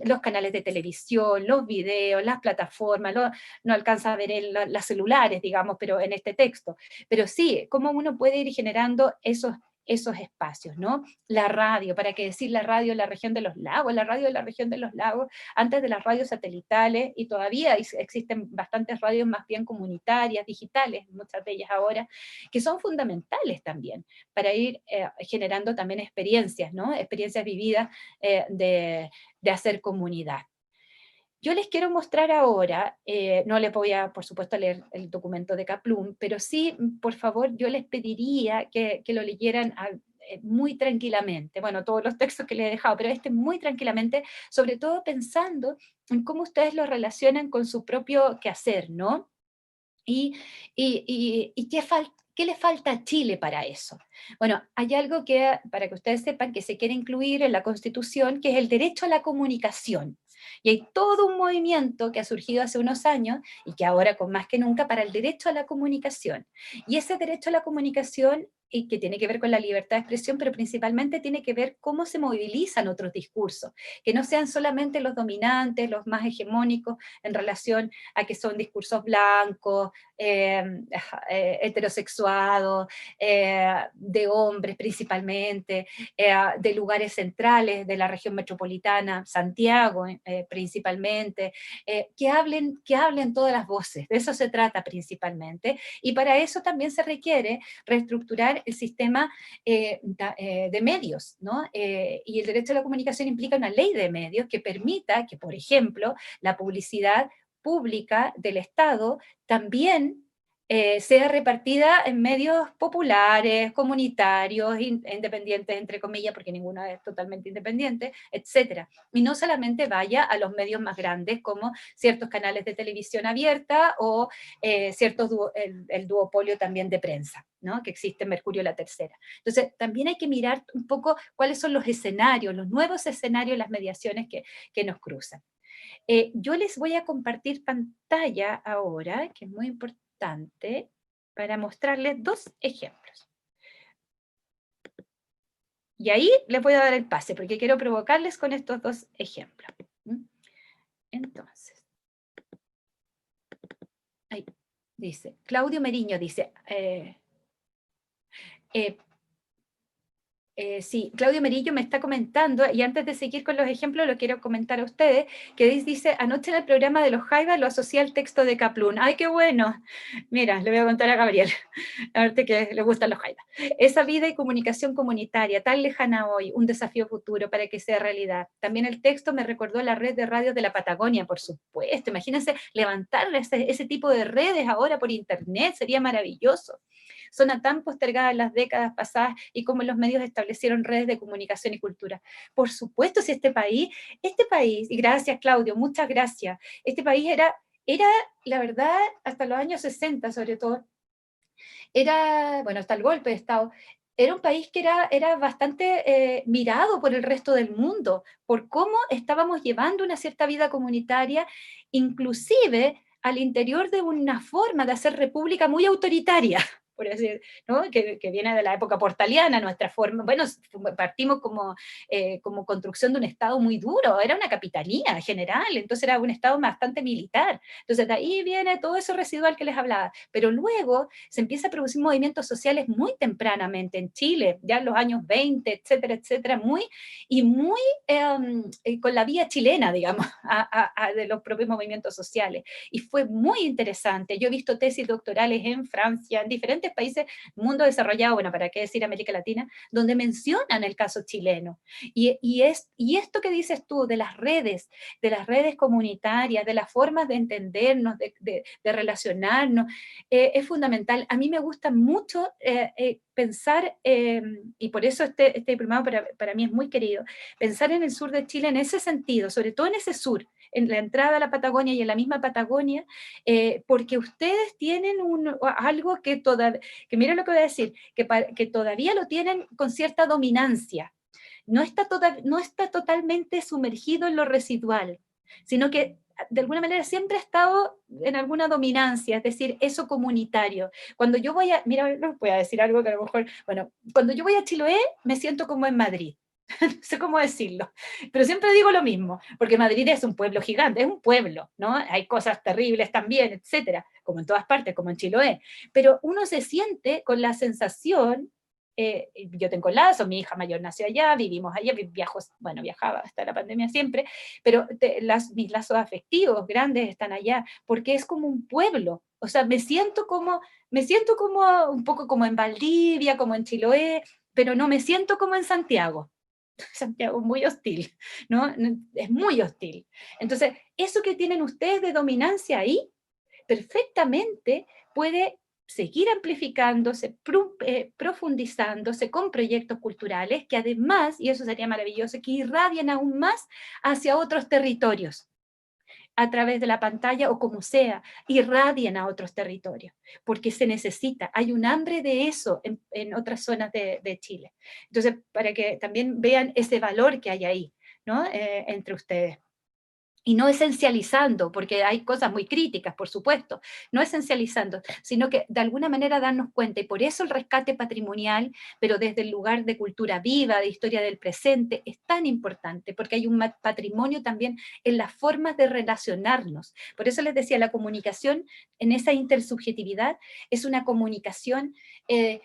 los canales de televisión, los videos, las plataformas, no alcanza a ver en las celulares, digamos, pero en este texto, pero sí, cómo uno puede ir generando esos espacios, ¿no? La radio, ¿para qué decir la radio en la región de los lagos? La radio de la región de los lagos, antes de las radios satelitales, y todavía existen bastantes radios más bien comunitarias, digitales, muchas de ellas ahora, que son fundamentales también para ir generando también experiencias, ¿no? Experiencias vividas de hacer comunidad. Yo les quiero mostrar ahora, no les voy a, por supuesto, leer el documento de Kaplun, pero sí, por favor, yo les pediría que lo leyeran muy tranquilamente. Bueno, todos los textos que les he dejado, pero este muy tranquilamente, sobre todo pensando en cómo ustedes lo relacionan con su propio quehacer, ¿no? Y, y qué le falta a Chile para eso. Bueno, hay algo que, para que ustedes sepan, que se quiere incluir en la Constitución, que es el derecho a la comunicación. Y hay todo un movimiento que ha surgido hace unos años y que ahora con más que nunca para el derecho a la comunicación. Y ese derecho a la comunicación y que tiene que ver con la libertad de expresión, pero principalmente tiene que ver cómo se movilizan otros discursos, que no sean solamente los dominantes, los más hegemónicos en relación a que son discursos blancos, heterosexuados, de hombres principalmente, de lugares centrales de la región metropolitana, Santiago principalmente, que hablen todas las voces, de eso se trata principalmente, y para eso también se requiere reestructurar el sistema de medios, ¿no? Y el derecho a la comunicación implica una ley de medios que permita que, por ejemplo, la publicidad pública del Estado también sea repartida en medios populares, comunitarios, independientes, entre comillas, porque ninguno es totalmente independiente, etcétera. Y no solamente vaya a los medios más grandes como ciertos canales de televisión abierta o el duopolio también de prensa, ¿no? Que existe en Mercurio la Tercera. Entonces, también hay que mirar un poco cuáles son los escenarios, los nuevos escenarios, las mediaciones que nos cruzan. Yo les voy a compartir pantalla ahora, que es muy importante, para mostrarles dos ejemplos. Y ahí les voy a dar el pase, porque quiero provocarles con estos dos ejemplos. Entonces, ahí dice, Claudio Meriño dice, eh, Sí, Claudio Merillo me está comentando, y antes de seguir con los ejemplos, lo quiero comentar a ustedes, que dice, anoche en el programa de los Jaivas lo asocié al texto de Kaplun. ¡Ay, qué bueno! Mira, le voy a contar a Gabriel, a ver que le gustan los Jaivas. Esa vida y comunicación comunitaria, tan lejana hoy, un desafío futuro para que sea realidad. También el texto me recordó la red de radios de la Patagonia, por supuesto. Imagínense levantar ese tipo de redes ahora por internet, sería maravilloso. Zona tan postergada en las décadas pasadas y cómo los medios establecieron redes de comunicación y cultura. Por supuesto, si este país, y gracias Claudio, muchas gracias, este país era la verdad, hasta los años 60 sobre todo, bueno, hasta el golpe de Estado, era un país que era bastante mirado por el resto del mundo, por cómo estábamos llevando una cierta vida comunitaria, inclusive al interior de una forma de hacer república muy autoritaria, por decir, ¿no? Que viene de la época portaliana, nuestra forma, bueno, partimos como construcción de un Estado muy duro, era una capitanía general, entonces era un Estado bastante militar, entonces de ahí viene todo eso residual que les hablaba, pero luego se empieza a producir movimientos sociales muy tempranamente en Chile, ya en los años 20, etcétera, etcétera, muy con la vía chilena, digamos, de los propios movimientos sociales. Y fue muy interesante. Yo he visto tesis doctorales en Francia, en diferentes países, mundo desarrollado, bueno, para qué decir América Latina, donde mencionan el caso chileno. Y esto que dices tú de las redes comunitarias, de las formas de entendernos, de relacionarnos, es fundamental. A mí me gusta mucho pensar, y por eso este diplomado para mí es muy querido, pensar en el sur de Chile en ese sentido, sobre todo en ese sur, en la entrada a la Patagonia y en la misma Patagonia, porque ustedes tienen algo que mira lo que voy a decir, que todavía lo tienen con cierta dominancia. No está totalmente sumergido en lo residual, sino que de alguna manera siempre ha estado en alguna dominancia, es decir, eso comunitario. Cuando yo mira, les voy a decir algo que a lo mejor, bueno, cuando yo voy a Chiloé me siento como en Madrid. No sé cómo decirlo, pero siempre digo lo mismo, porque Madrid es un pueblo gigante, es un pueblo, ¿no? Hay cosas terribles también, etcétera, como en todas partes, como en Chiloé, pero uno se siente con la sensación, yo tengo lazos, mi hija mayor nació allá, vivimos allá, bueno, viajaba hasta la pandemia siempre, pero mis lazos afectivos grandes están allá, porque es como un pueblo, o sea, me siento como un poco como en Valdivia, como en Chiloé, pero no me siento como en Santiago. Santiago es muy hostil, ¿no? Es muy hostil. Entonces, eso que tienen ustedes de dominancia ahí, perfectamente puede seguir amplificándose, profundizándose con proyectos culturales que además, y eso sería maravilloso, que irradian aún más hacia otros territorios a través de la pantalla o como sea, irradien a otros territorios, porque se necesita, hay un hambre de eso en otras zonas de Chile. Entonces, para que también vean ese valor que hay ahí, ¿no? Entre ustedes. Y no esencializando, porque hay cosas muy críticas, por supuesto, no esencializando, sino que de alguna manera darnos cuenta, y por eso el rescate patrimonial, pero desde el lugar de cultura viva, de historia del presente, es tan importante, porque hay un patrimonio también en las formas de relacionarnos. Por eso les decía, la comunicación en esa intersubjetividad es una comunicación que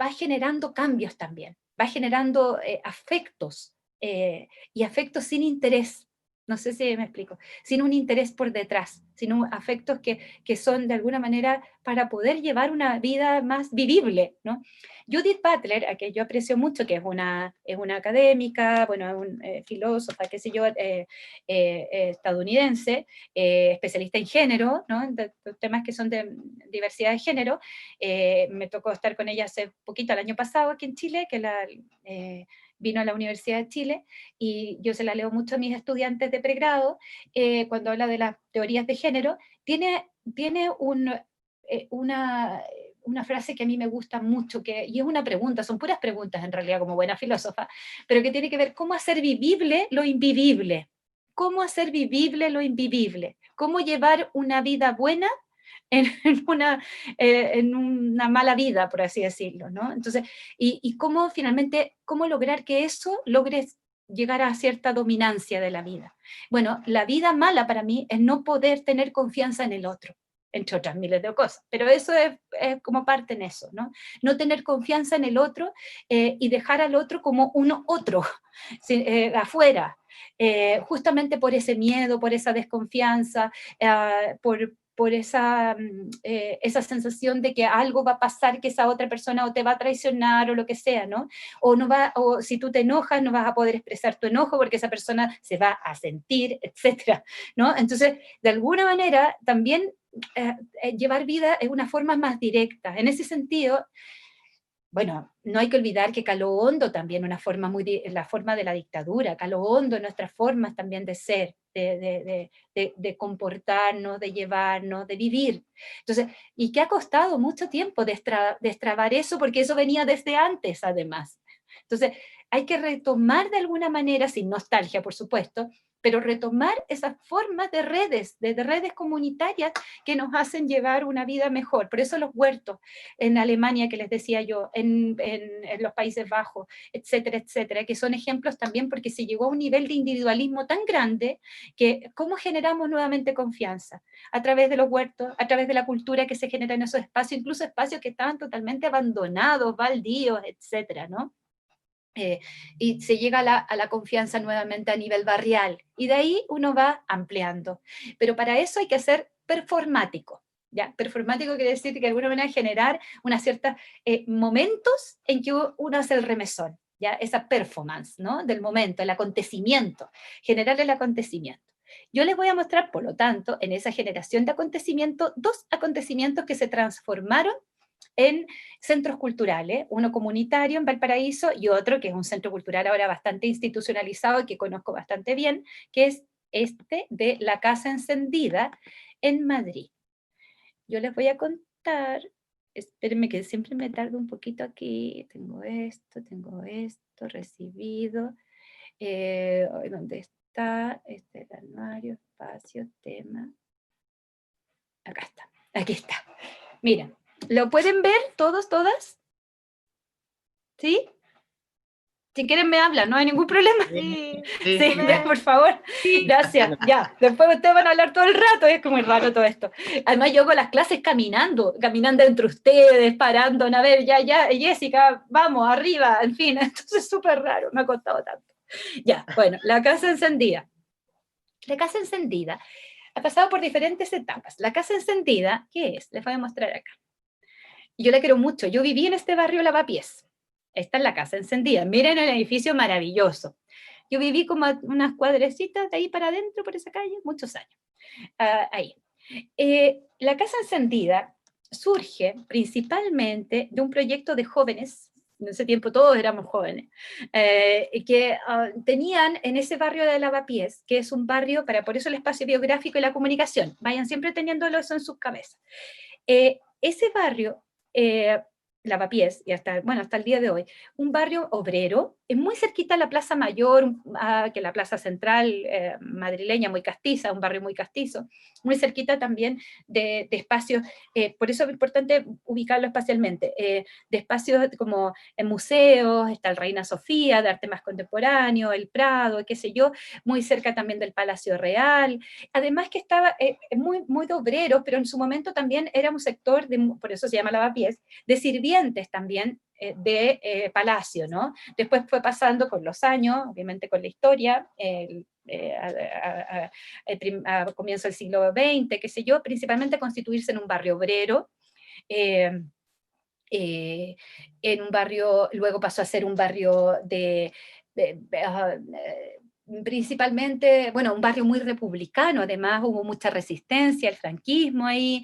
va generando cambios también, va generando afectos, y afectos sin interés, no sé si me explico, sin un interés por detrás, sino afectos que son de alguna manera para poder llevar una vida más vivible, ¿no? Judith Butler, a que yo aprecio mucho, que es una académica, bueno, es una filósofa, qué sé yo, estadounidense, especialista en género, ¿no? De temas que son de diversidad de género. Me tocó estar con ella hace poquito, el año pasado, aquí en Chile, que vino a la Universidad de Chile, y yo se la leo mucho a mis estudiantes de pregrado, cuando habla de las teorías de género, tiene una frase que a mí me gusta mucho, y es una pregunta, son puras preguntas en realidad como buena filósofa, pero que tiene que ver cómo hacer vivible lo invivible, cómo hacer vivible lo invivible, cómo llevar una vida buena en, en una mala vida, por así decirlo, ¿no? Entonces, y cómo finalmente, cómo lograr que eso logre llegar a cierta dominancia de la vida. Bueno, la vida mala para mí es no poder tener confianza en el otro. entre otras miles de cosas, pero eso es como parte en eso, ¿no? No tener confianza en el otro y dejar al otro como uno otro, sí, afuera, justamente por ese miedo, por esa desconfianza, por esa, esa sensación de que algo va a pasar, que esa otra persona o te va a traicionar o lo que sea, ¿no? O, no va, o si tú te enojas no vas a poder expresar tu enojo porque esa persona se va a sentir, etcétera, ¿no? Entonces, de alguna manera, también llevar vida es una forma más directa. En ese sentido, bueno, no hay que olvidar que caló hondo también una forma la forma de la dictadura, caló hondo en nuestras formas también de ser, de comportarnos, de llevarnos, de vivir. Entonces, y que ha costado mucho tiempo destrabar eso, porque eso venía desde antes, además. Entonces, hay que retomar de alguna manera, sin nostalgia, por supuesto, pero retomar esas formas de redes comunitarias que nos hacen llevar una vida mejor. Por eso los huertos en Alemania, que les decía yo, en los Países Bajos, etcétera, etcétera, que son ejemplos también porque se llegó a un nivel de individualismo tan grande que cómo generamos nuevamente confianza a través de los huertos, a través de la cultura que se genera en esos espacios, incluso espacios que estaban totalmente abandonados, baldíos, etcétera, ¿no? Y se llega a la confianza nuevamente a nivel barrial, y de ahí uno va ampliando. Pero para eso hay que ser performático, ¿ya? Performático quiere decir que de alguna manera generar una cierta momentos en que uno hace el remesón, ¿ya? Esa performance, ¿no? Del momento, el acontecimiento, generar el acontecimiento. Yo les voy a mostrar, por lo tanto, en esa generación de acontecimientos, dos acontecimientos que se transformaron en centros culturales, uno comunitario en Valparaíso y otro que es un centro cultural ahora bastante institucionalizado y que conozco bastante bien, que es este de la Casa Encendida en Madrid. Yo les voy a contar, espérenme que siempre me tardo un poquito aquí, tengo esto, recibido, ¿dónde está? Este es el anuario, espacio, tema, acá está, aquí está. Miren, ¿lo pueden ver todos, todas? ¿Sí? Si quieren me hablan, no hay ningún problema. Sí, Sí, sí, ya, ya. por favor. Gracias, ya. Después ustedes van a hablar todo el rato, es como muy raro todo esto. Además yo hago las clases caminando entre ustedes, parando, a ver, ya, Jessica, vamos, arriba, en fin, entonces es súper raro, me ha costado tanto. Ya, bueno, la casa encendida. La casa encendida ha pasado por diferentes etapas. La casa encendida, ¿qué es? Les voy a mostrar acá. Yo la quiero mucho, yo viví en este barrio Lavapiés. Esta es la casa encendida. Miren el edificio maravilloso. Yo viví como a unas cuadrecitas de ahí para adentro, por esa calle, muchos años. Ahí. La casa encendida surge principalmente de un proyecto de jóvenes, en ese tiempo todos éramos jóvenes, que tenían en ese barrio de Lavapiés, que es un barrio, por eso el espacio biográfico y la comunicación, vayan siempre teniéndolo eso en sus cabezas. Ese barrio, Lavapiés, y hasta, bueno, hasta el día de hoy, un barrio obrero, es muy cerquita a la Plaza Mayor, que la Plaza Central madrileña, muy castiza, un barrio muy castizo, muy cerquita también de espacios, por eso es importante ubicarlo espacialmente, de espacios como en museos, está el Reina Sofía, de arte más contemporáneo, el Prado, qué sé yo, muy cerca también del Palacio Real, además que estaba muy de obreros, pero en su momento también era un sector, por eso se llama Lavapiés, de sirvientes también de palacio, ¿no? Después fue pasando con los años, obviamente con la historia, a comienzo del siglo XX, qué sé yo, principalmente a constituirse en un barrio obrero, eh, en un barrio, luego pasó a ser un barrio principalmente, bueno, un barrio muy republicano, además hubo mucha resistencia al franquismo ahí,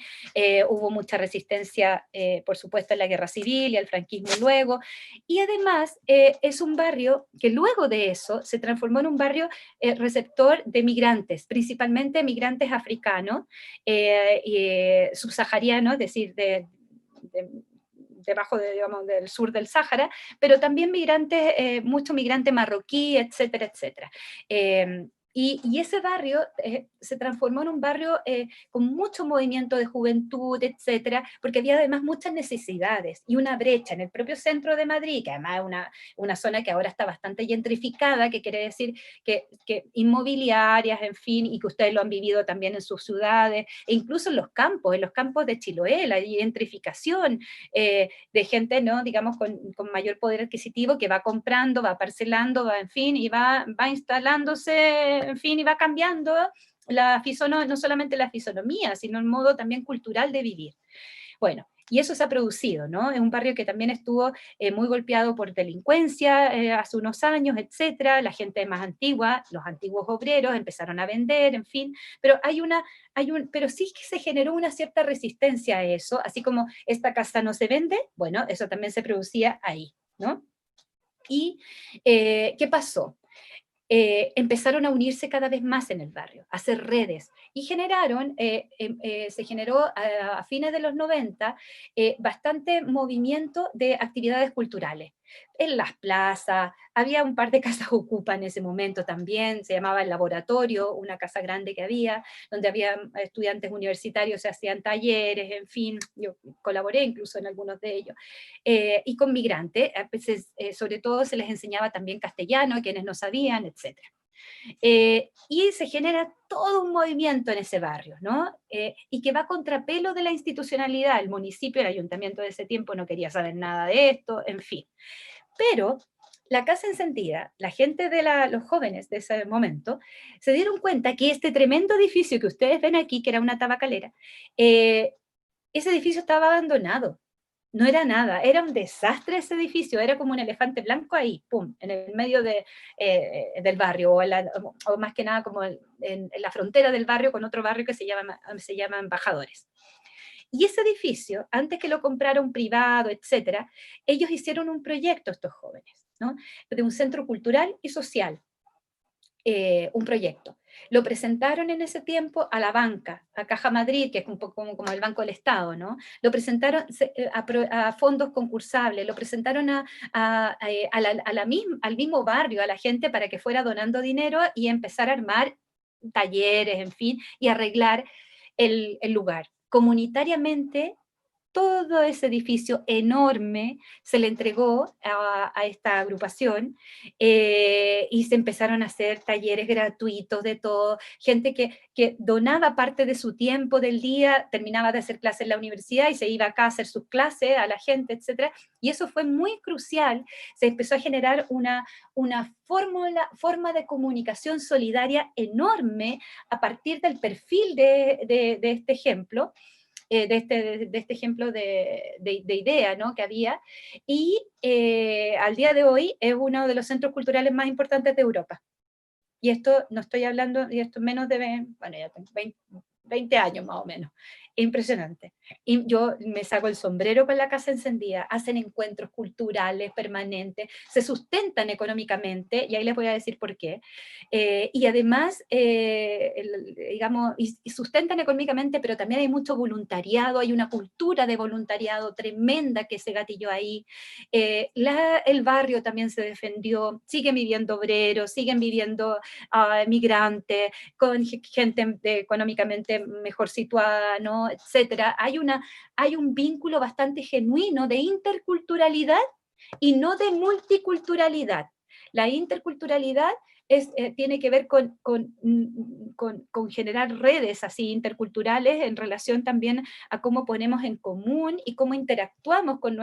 hubo mucha resistencia, por supuesto, en la guerra civil y al franquismo luego, y además es un barrio que luego de eso se transformó en un barrio receptor de migrantes, principalmente migrantes africanos, subsaharianos, es decir, debajo digamos, del sur del Sáhara, pero también migrantes, mucho migrante marroquí, etcétera, etcétera. Y ese barrio se transformó en un barrio con mucho movimiento de juventud, etcétera, porque había además muchas necesidades y una brecha en el propio centro de Madrid, que además es una zona que ahora está bastante gentrificada, que quiere decir que inmobiliarias, en fin, y que ustedes lo han vivido también en sus ciudades, e incluso en los campos de Chiloé, la gentrificación de gente, ¿no? Digamos, con mayor poder adquisitivo que va comprando, va parcelando, va, en fin, y va instalándose, en fin, y va cambiando no solamente la fisonomía, sino el modo también cultural de vivir. Bueno, y eso se ha producido, ¿no? Es un barrio que también estuvo muy golpeado por delincuencia hace unos años, etcétera. La gente más antigua, los antiguos obreros empezaron a vender, en fin, pero pero sí que se generó una cierta resistencia a eso, así como esta casa no se vende, bueno, eso también se producía ahí, ¿no? ¿Y qué pasó? Empezaron a unirse cada vez más en el barrio, a hacer redes, y se generó a fines de los 90 bastante movimiento de actividades culturales. En las plazas, había un par de casas ocupa en ese momento también, se llamaba El Laboratorio, una casa grande que había, donde había estudiantes universitarios, se hacían talleres, en fin, yo colaboré incluso en algunos de ellos. Y con migrantes, a veces, sobre todo se les enseñaba también castellano, a quienes no sabían, etcétera. Y se genera todo un movimiento en ese barrio, ¿no? Y que va a contrapelo de la institucionalidad. El municipio, el ayuntamiento de ese tiempo no quería saber nada de esto, en fin. Pero la Casa Encendida, la gente los jóvenes de ese momento, se dieron cuenta que este tremendo edificio que ustedes ven aquí, que era una tabacalera, ese edificio estaba abandonado. No era nada, era un desastre ese edificio, era como un elefante blanco ahí, pum, en el medio del barrio, o más que nada como en la frontera del barrio con otro barrio que se llama Embajadores. Y ese edificio, antes que lo comprara un privado, etcétera, ellos hicieron un proyecto, estos jóvenes, ¿no? De un centro cultural y social, un proyecto. Lo presentaron en ese tiempo a la banca, a Caja Madrid, que es un poco como el Banco del Estado, ¿no? Lo presentaron a fondos concursables, lo presentaron al mismo barrio, a la gente para que fuera donando dinero y empezar a armar talleres, en fin, y arreglar el lugar. Comunitariamente todo ese edificio enorme se le entregó a esta agrupación y se empezaron a hacer talleres gratuitos de todo, gente que donaba parte de su tiempo del día, terminaba de hacer clases en la universidad y se iba acá a hacer sus clases a la gente, etcétera, y eso fue muy crucial, se empezó a generar una forma de comunicación solidaria enorme a partir del perfil de este ejemplo, de este ejemplo de idea, ¿no? Que había, y al día de hoy es uno de los centros culturales más importantes de Europa. Y esto no estoy hablando, y esto menos de, bueno, ya tengo 20 años más o menos. Impresionante. Y yo me saco el sombrero con la Casa Encendida, hacen encuentros culturales permanentes, se sustentan económicamente, y ahí les voy a decir por qué. Y además, digamos, y sustentan económicamente, pero también hay mucho voluntariado, hay una cultura de voluntariado tremenda que se gatilló ahí. El barrio también se defendió, siguen viviendo obreros, siguen viviendo migrantes, con gente económicamente mejor situada, ¿no? Etcétera. Hay un vínculo bastante genuino de interculturalidad y no de multiculturalidad. La interculturalidad tiene que ver con generar redes así interculturales en relación también a cómo ponemos en común y cómo interactuamos con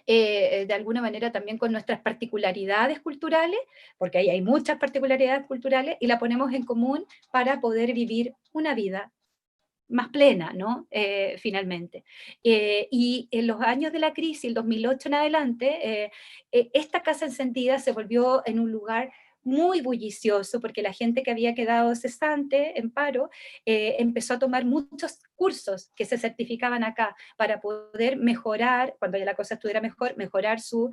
de alguna manera también con nuestras particularidades culturales, porque ahí hay muchas particularidades culturales, y la ponemos en común para poder vivir una vida más plena, ¿no? Finalmente. Y en los años de la crisis, el 2008 en adelante, esta Casa Encendida se volvió en un lugar muy bullicioso, porque la gente que había quedado cesante, en paro, empezó a tomar muchos cursos que se certificaban acá para poder mejorar, cuando ya la cosa estuviera mejor, mejorar sus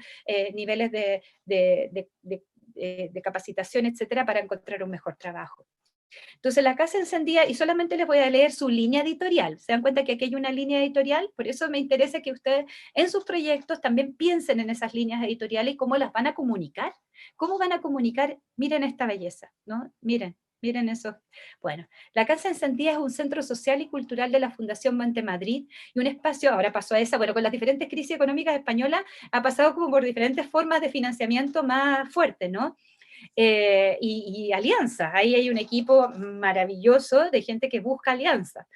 niveles de capacitación, etcétera, para encontrar un mejor trabajo. Entonces la Casa Encendida, y solamente les voy a leer su línea editorial, se dan cuenta que aquí hay una línea editorial, por eso me interesa que ustedes en sus proyectos también piensen en esas líneas editoriales y cómo las van a comunicar. ¿Cómo van a comunicar? Miren esta belleza, ¿no? Miren eso. Bueno, la Casa Encendida es un centro social y cultural de la Fundación Monte Madrid y un espacio, ahora pasó a esa, bueno, con las diferentes crisis económicas españolas ha pasado como por diferentes formas de financiamiento más fuertes, ¿no? Y alianzas. Ahí hay un equipo maravilloso de gente que busca alianzas.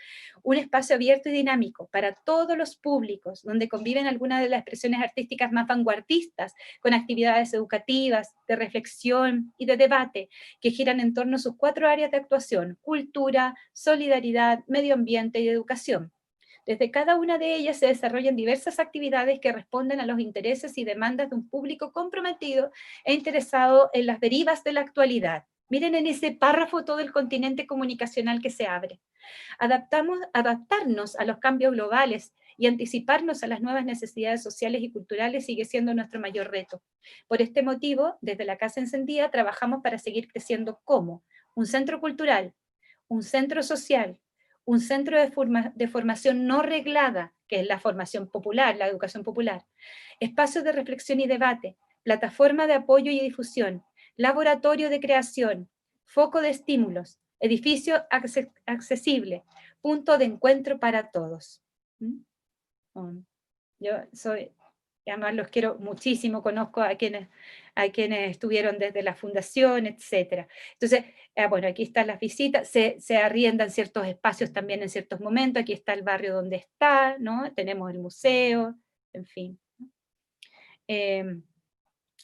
Un espacio abierto y dinámico para todos los públicos, donde conviven algunas de las expresiones artísticas más vanguardistas, con actividades educativas, de reflexión y de debate, que giran en torno a sus 4 áreas de actuación: cultura, solidaridad, medio ambiente y educación. Desde cada una de ellas se desarrollan diversas actividades que responden a los intereses y demandas de un público comprometido e interesado en las derivas de la actualidad. Miren en ese párrafo todo el continente comunicacional que se abre. Adaptarnos a los cambios globales y anticiparnos a las nuevas necesidades sociales y culturales sigue siendo nuestro mayor reto. Por este motivo, desde la Casa Encendida trabajamos para seguir creciendo como un centro cultural, un centro social, un centro de formación no reglada, que es la formación popular, la educación popular, espacios de reflexión y debate, plataforma de apoyo y difusión, laboratorio de creación, foco de estímulos, edificio accesible, punto de encuentro para todos. ¿Mm? Yo soy, además los quiero muchísimo, conozco a quienes estuvieron desde la fundación, etcétera. Entonces, bueno, aquí están las visitas, se arriendan ciertos espacios también en ciertos momentos, aquí está el barrio donde está, ¿no? Tenemos el museo, en fin. Eh,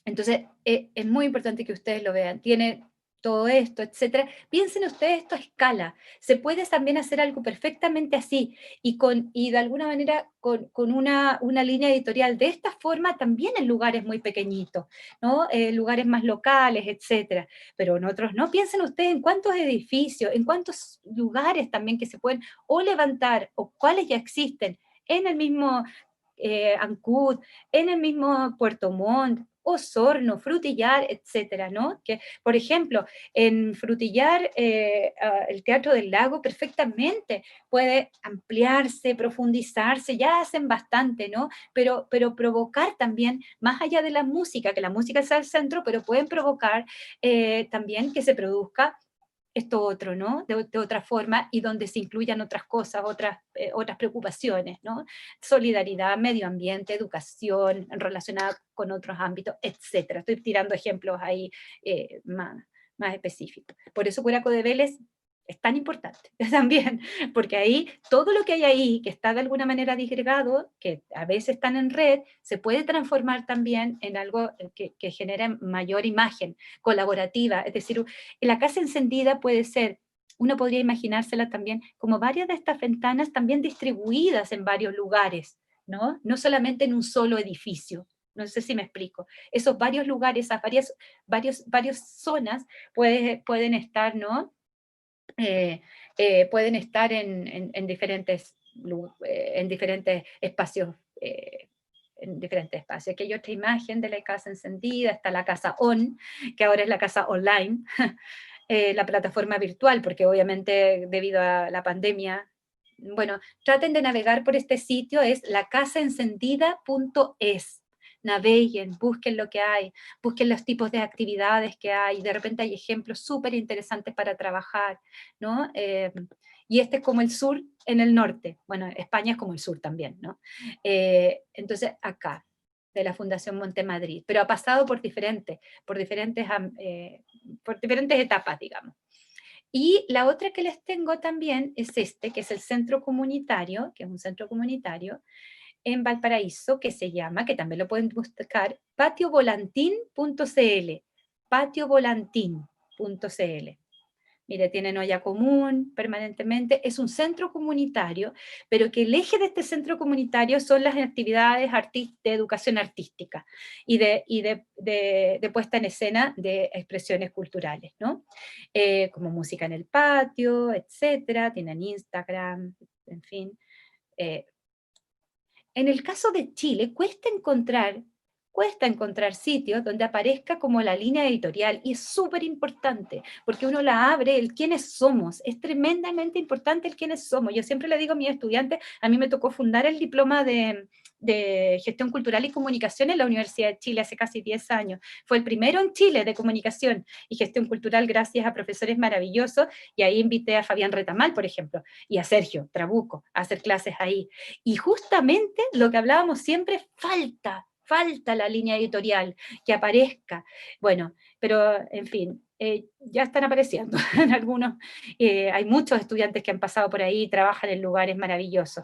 entonces, es muy importante que ustedes lo vean. Tiene todo esto, etcétera. Piensen ustedes esto a escala. Se puede también hacer algo perfectamente así y de alguna manera con una línea editorial de esta forma también en lugares muy pequeñitos, ¿no? Lugares más locales, etcétera. Pero en otros no. Piensen ustedes en cuántos edificios, en cuántos lugares también que se pueden o levantar o cuáles ya existen en el mismo Ancud, en el mismo Puerto Montt, Osorno, Frutillar, etcétera, ¿no? Que, por ejemplo, en Frutillar, el Teatro del Lago perfectamente puede ampliarse, profundizarse, ya hacen bastante, ¿no? Pero provocar también, más allá de la música, que la música está al centro, pero pueden provocar también que se produzca esto otro, ¿no? De otra forma y donde se incluyan otras cosas, otras preocupaciones, ¿no? Solidaridad, medio ambiente, educación relacionada con otros ámbitos, etcétera. Estoy tirando ejemplos ahí más específicos. Por eso Curaco de Vélez es tan importante también, porque ahí todo lo que hay ahí, que está de alguna manera disgregado, que a veces están en red, se puede transformar también en algo que genere mayor imagen colaborativa. Es decir, la casa encendida puede ser, uno podría imaginársela también como varias de estas ventanas también distribuidas en varios lugares, ¿no? No solamente en un solo edificio. No sé si me explico. Esos varios lugares, esas varias zonas pueden estar, ¿no? Pueden estar en diferentes espacios. En diferentes espacios. Aquí hay otra imagen de la casa encendida, está la casa on, que ahora es la casa online, la plataforma virtual, porque obviamente debido a la pandemia, bueno, traten de navegar por este sitio, es lacasaencendida.es. Naveguen, busquen lo que hay, busquen los tipos de actividades que hay, de repente hay ejemplos súper interesantes para trabajar, ¿no? Y este es como el sur en el norte, bueno, España es como el sur también, ¿no? Entonces, acá, de la Fundación Montemadrid, pero ha pasado por diferentes etapas, digamos. Y la otra que les tengo también es este, que es el centro comunitario, que es un centro comunitario en Valparaíso, que se llama, que también lo pueden buscar, patiovolantín.cl, patiovolantín.cl. Mire, tienen olla común permanentemente, es un centro comunitario, pero que el eje de este centro comunitario son las actividades de educación artística y de puesta en escena de expresiones culturales, ¿no? Como música en el patio, etcétera, tienen Instagram, en fin. En el caso de Chile, cuesta encontrar cuesta encontrar sitios donde aparezca como la línea editorial, y es súper importante, porque uno la abre, el quiénes somos, es tremendamente importante el quiénes somos. Yo siempre le digo a mis estudiantes, a mí me tocó fundar el diploma de Gestión Cultural y Comunicación en la Universidad de Chile hace casi 10 años. Fue el primero en Chile de Comunicación y Gestión Cultural gracias a profesores maravillosos, y ahí invité a Fabián Retamal, por ejemplo, y a Sergio Trabuco a hacer clases ahí. Y justamente lo que hablábamos siempre, falta la línea editorial, que aparezca. Bueno, pero en fin, ya están apareciendo en algunos, hay muchos estudiantes que han pasado por ahí y trabajan en lugares maravillosos.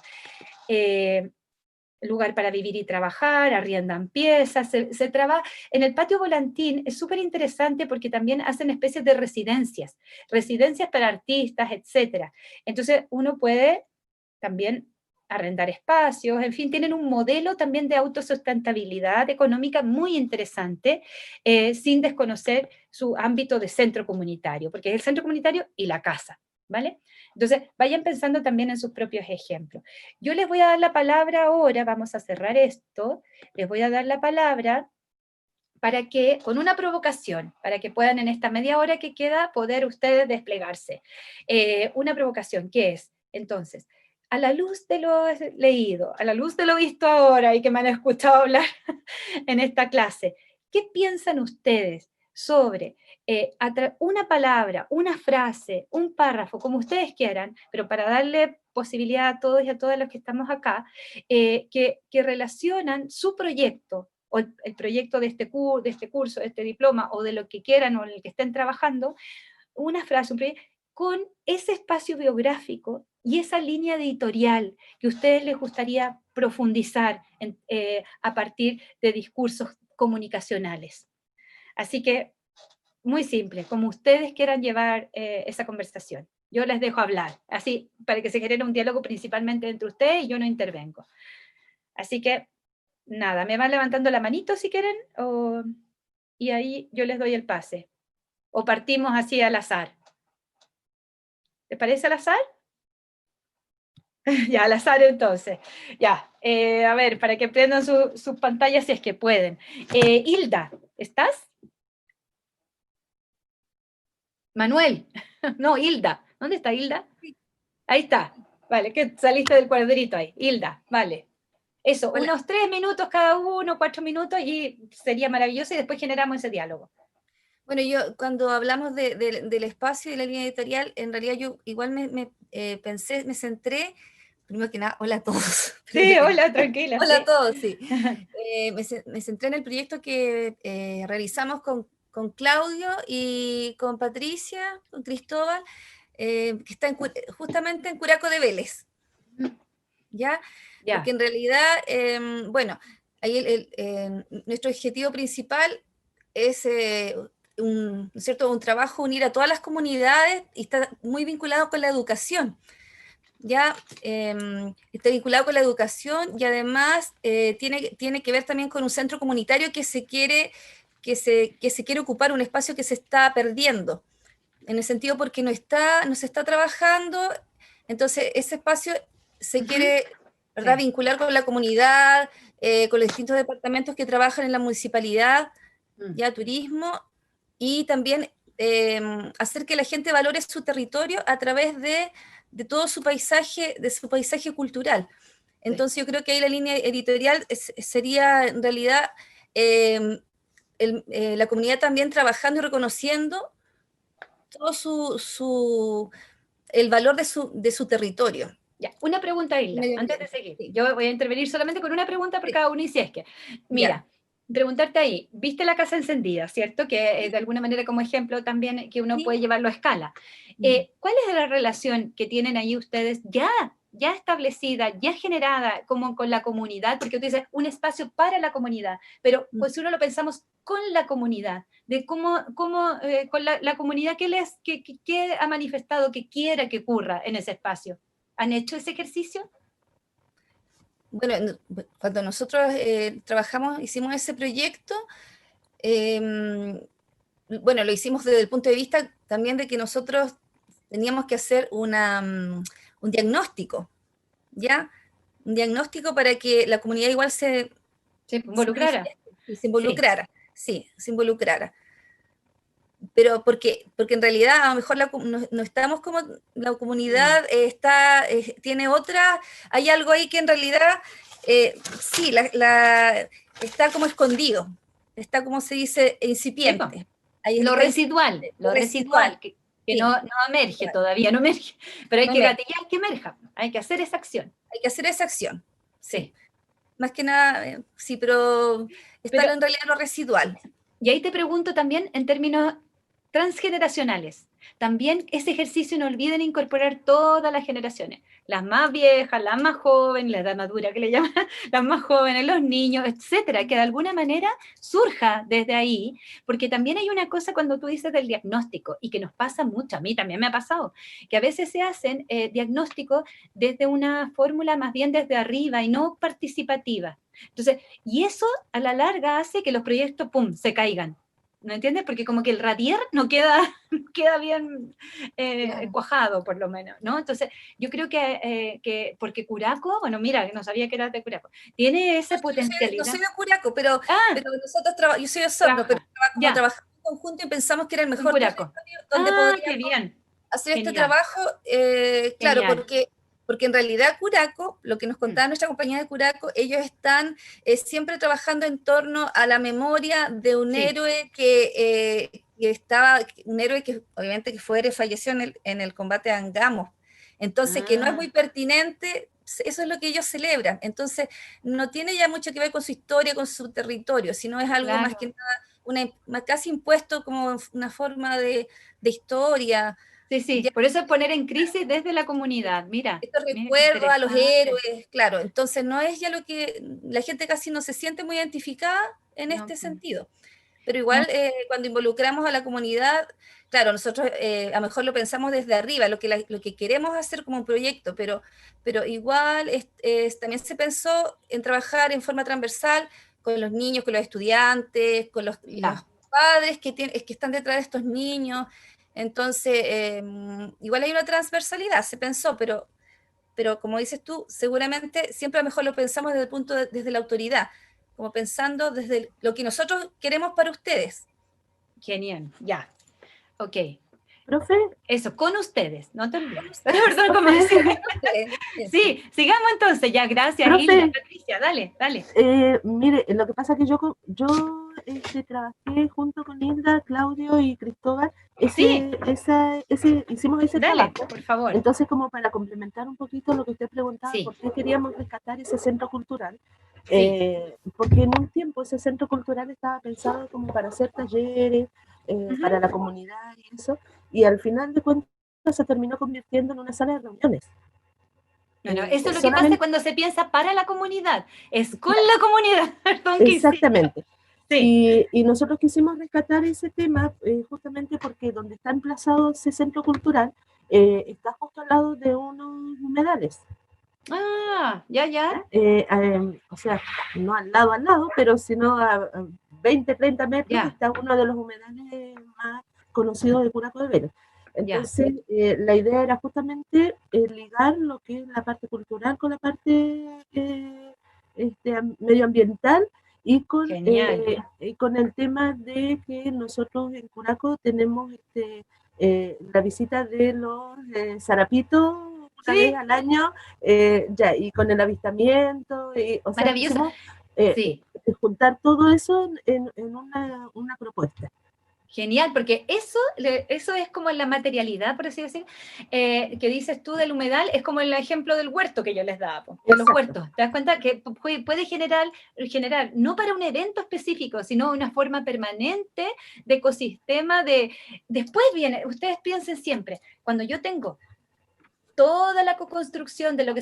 Lugar para vivir y trabajar, arriendan piezas, se trabaja. En el patio Volantín es súper interesante porque también hacen especies de residencias para artistas, etc. Entonces uno puede también arrendar espacios, en fin, tienen un modelo también de autosustentabilidad económica muy interesante, sin desconocer su ámbito de centro comunitario, porque es el centro comunitario y la casa, ¿vale? Entonces, vayan pensando también en sus propios ejemplos. Yo les voy a dar la palabra ahora, vamos a cerrar esto, les voy a dar la palabra para que, con una provocación, para que puedan en esta media hora que queda poder ustedes desplegarse. Una provocación, ¿qué es? Entonces, a la luz de lo leído, a la luz de lo visto ahora y que me han escuchado hablar en esta clase, ¿qué piensan ustedes sobre una palabra, una frase, un párrafo, como ustedes quieran, pero para darle posibilidad a todos y a todas los que estamos acá, que relacionan su proyecto o el proyecto de este curso, de este diploma, o de lo que quieran o en el que estén trabajando, una frase, un proyecto, con ese espacio biográfico y esa línea editorial que a ustedes les gustaría profundizar a partir de discursos comunicacionales. Así que, muy simple, como ustedes quieran llevar esa conversación. Yo les dejo hablar, así, para que se genere un diálogo principalmente entre ustedes y yo no intervengo. Así que, nada, me van levantando la manito si quieren, y ahí yo les doy el pase. O partimos así al azar. ¿Les parece al azar? Ya, al azar entonces. Ya, a ver, para que prendan sus pantallas si es que pueden. Hilda, ¿estás? Manuel, no, Hilda. ¿Dónde está Hilda? Ahí está. Vale, que saliste del cuadrito ahí. Hilda, vale. Eso, Hola. unos 3 minutos cada uno, 4 minutos, y sería maravilloso, y después generamos ese diálogo. Bueno, yo cuando hablamos del espacio y la línea editorial, en realidad yo igual pensé, me centré, primero que nada, hola a todos. Sí, Primero que nada. hola, tranquila, Hola a sí. todos, sí. Me centré en el proyecto que realizamos con Claudio y con Patricia, con Cristóbal, que está justamente en Curaco de Vélez, ¿ya? Ya, Porque en realidad, bueno, ahí nuestro objetivo principal es ¿no es cierto? Un trabajo unir a todas las comunidades y está muy vinculado con la educación. Ya está vinculado con la educación y además tiene que ver también con un centro comunitario que se quiere ocupar un espacio que se está perdiendo, en el sentido porque no se está trabajando, entonces ese espacio se quiere, ¿verdad?, sí. vincular con la comunidad, con los distintos departamentos que trabajan en la municipalidad, Mm, ya turismo, y también hacer que la gente valore su territorio a través de todo de su paisaje cultural. sí. Entonces yo creo que ahí la línea editorial sería en realidad eh, la comunidad también trabajando y reconociendo todo el valor de su territorio. Ya, una pregunta, Y Isla, medio antes de ambiente. seguir. Sí, Yo voy a intervenir solamente con una pregunta por sí, cada uno, y si es que, ya. mira, preguntarte ahí, viste la casa encendida, ¿cierto? Que Sí, de alguna manera como ejemplo también que uno sí. puede llevarlo a escala. ¿Cuál es la relación que tienen ahí ustedes ya establecida, ya generada como con la comunidad? Porque tú dices un espacio para la comunidad, pero pues si uno lo pensamos con la comunidad, de con la comunidad, ¿qué ha manifestado que quiera que ocurra en ese espacio? ¿Han hecho ese ejercicio? Bueno, cuando nosotros hicimos ese proyecto, eh, bueno, lo hicimos desde el punto de vista también de que nosotros teníamos que hacer un diagnóstico, ¿ya? Un diagnóstico para que la comunidad igual Sí, se involucrara. manifieste. y se Sí, involucrara, sí, se involucrara. Pero porque en realidad a lo mejor no estamos como, la mm, comunidad tiene otra, hay algo ahí que en realidad, sí, está como escondido, está como se dice, sí, po. incipiente, ahí está incipiente, lo Lo residual, residual, que sí, no emerge claro, todavía, no emerge, pero hay no que emerge, gatillar que emerja, hay que hacer esa acción. hay que hacer esa acción, sí, Sí, más que nada, sí, pero está pero en realidad lo residual. y ahí te pregunto también en términos transgeneracionales. También ese ejercicio no olviden incorporar todas las generaciones, las más viejas, las más jóvenes, la edad madura que le llaman, las más jóvenes, los niños, etcétera, que de alguna manera surja desde ahí, porque también hay una cosa cuando tú dices del diagnóstico, y que nos pasa mucho, a mí también me ha pasado, que a veces se hacen diagnósticos desde una fórmula más bien desde arriba y no participativa. Entonces, y eso a la larga hace que los proyectos, ¡pum!, se caigan. ¿No entiendes? Porque como que el radier no queda, queda bien Claro. cuajado, por lo menos, ¿no? Entonces, yo creo que porque Curaco, bueno, mira, no sabía que era de Curaco, tiene esa No potencialidad. soy de Curaco, Ah, pero nosotros yo soy de Osorno, pero trabaja, como ya, trabajamos en conjunto y pensamos que era el con mejor Curaco. territorio donde Ah, qué podríamos bien, hacer este genial, trabajo, claro, genial. porque en realidad Curaco, lo que nos Mm. contaba nuestra compañía de Curaco, ellos están siempre trabajando en torno a la memoria de un Sí. héroe un héroe que obviamente que falleció en el combate de Angamos. Entonces, que no es muy Ah, pertinente, eso es lo que ellos celebran. Entonces, no tiene ya mucho que ver con su historia, con su territorio, sino es algo más que claro. nada, casi impuesto como una forma de historia. Sí, sí, Ya, por eso es poner en crisis desde la comunidad. Mira, estos mira qué recuerdos a los interesante. héroes, claro, entonces no es ya lo que la gente casi no se siente muy identificada en No, este pues, sentido. Pero no, igual cuando involucramos a la comunidad, claro, nosotros a lo mejor lo pensamos desde arriba, lo que queremos hacer como un proyecto, pero igual también se pensó en trabajar en forma transversal con los niños, con los estudiantes, con los ya. padres que están detrás de estos niños. Entonces, igual hay una transversalidad, se pensó, pero como dices tú, seguramente siempre a lo mejor lo pensamos desde desde la autoridad, como pensando desde lo que nosotros queremos para ustedes. Genial, ya. Ok. Profe, Eso, con ustedes, no te Con olvides. ustedes. Perdón, como profe, decía. Con ustedes. Eso. Sí, sigamos entonces. Ya, gracias, Hilda. profe, Patricia, dale, dale. mire, lo que pasa es que yo trabajé junto con Hilda, Claudio y Cristóbal, Sí, hicimos ese dale, trabajo. por favor. Entonces, como para complementar un poquito lo que usted preguntaba, Sí, ¿por qué queríamos rescatar ese centro cultural? sí. Porque en un tiempo ese centro cultural estaba pensado como para hacer talleres, Ujú. para la comunidad y eso, y al final de cuentas se terminó convirtiendo en una sala de reuniones. Bueno, eso es lo que pasa Solamente, cuando se piensa para la comunidad. Es con la comunidad. Perdón que sí. exactamente. Sí. Y nosotros quisimos rescatar ese tema justamente porque donde está emplazado ese centro cultural está justo al lado de unos humedales. Ah, ya, ya. ¿Ya? O sea, no al lado, pero sino a 20, 30 metros Ya, está uno de los humedales más conocidos de Curaco de Vélez. ya. Entonces, la idea era justamente ligar lo que es la parte cultural con la parte medioambiental Genial, y con el tema de que nosotros en Curaco tenemos la visita de los zarapitos una vez sí, al año, ya, y con el avistamiento, o sea, maravilloso. quisimos eh, Sí, juntar todo eso en una propuesta. genial, porque eso es como la materialidad, por así decir, que dices tú del humedal, es como el ejemplo del huerto que yo les daba, po, de los Exacto, huertos. ¿Te das cuenta? Que puede generar, no para un evento específico, sino una forma permanente de ecosistema. Después viene, ustedes piensen siempre, cuando yo tengo toda la co-construcción de lo que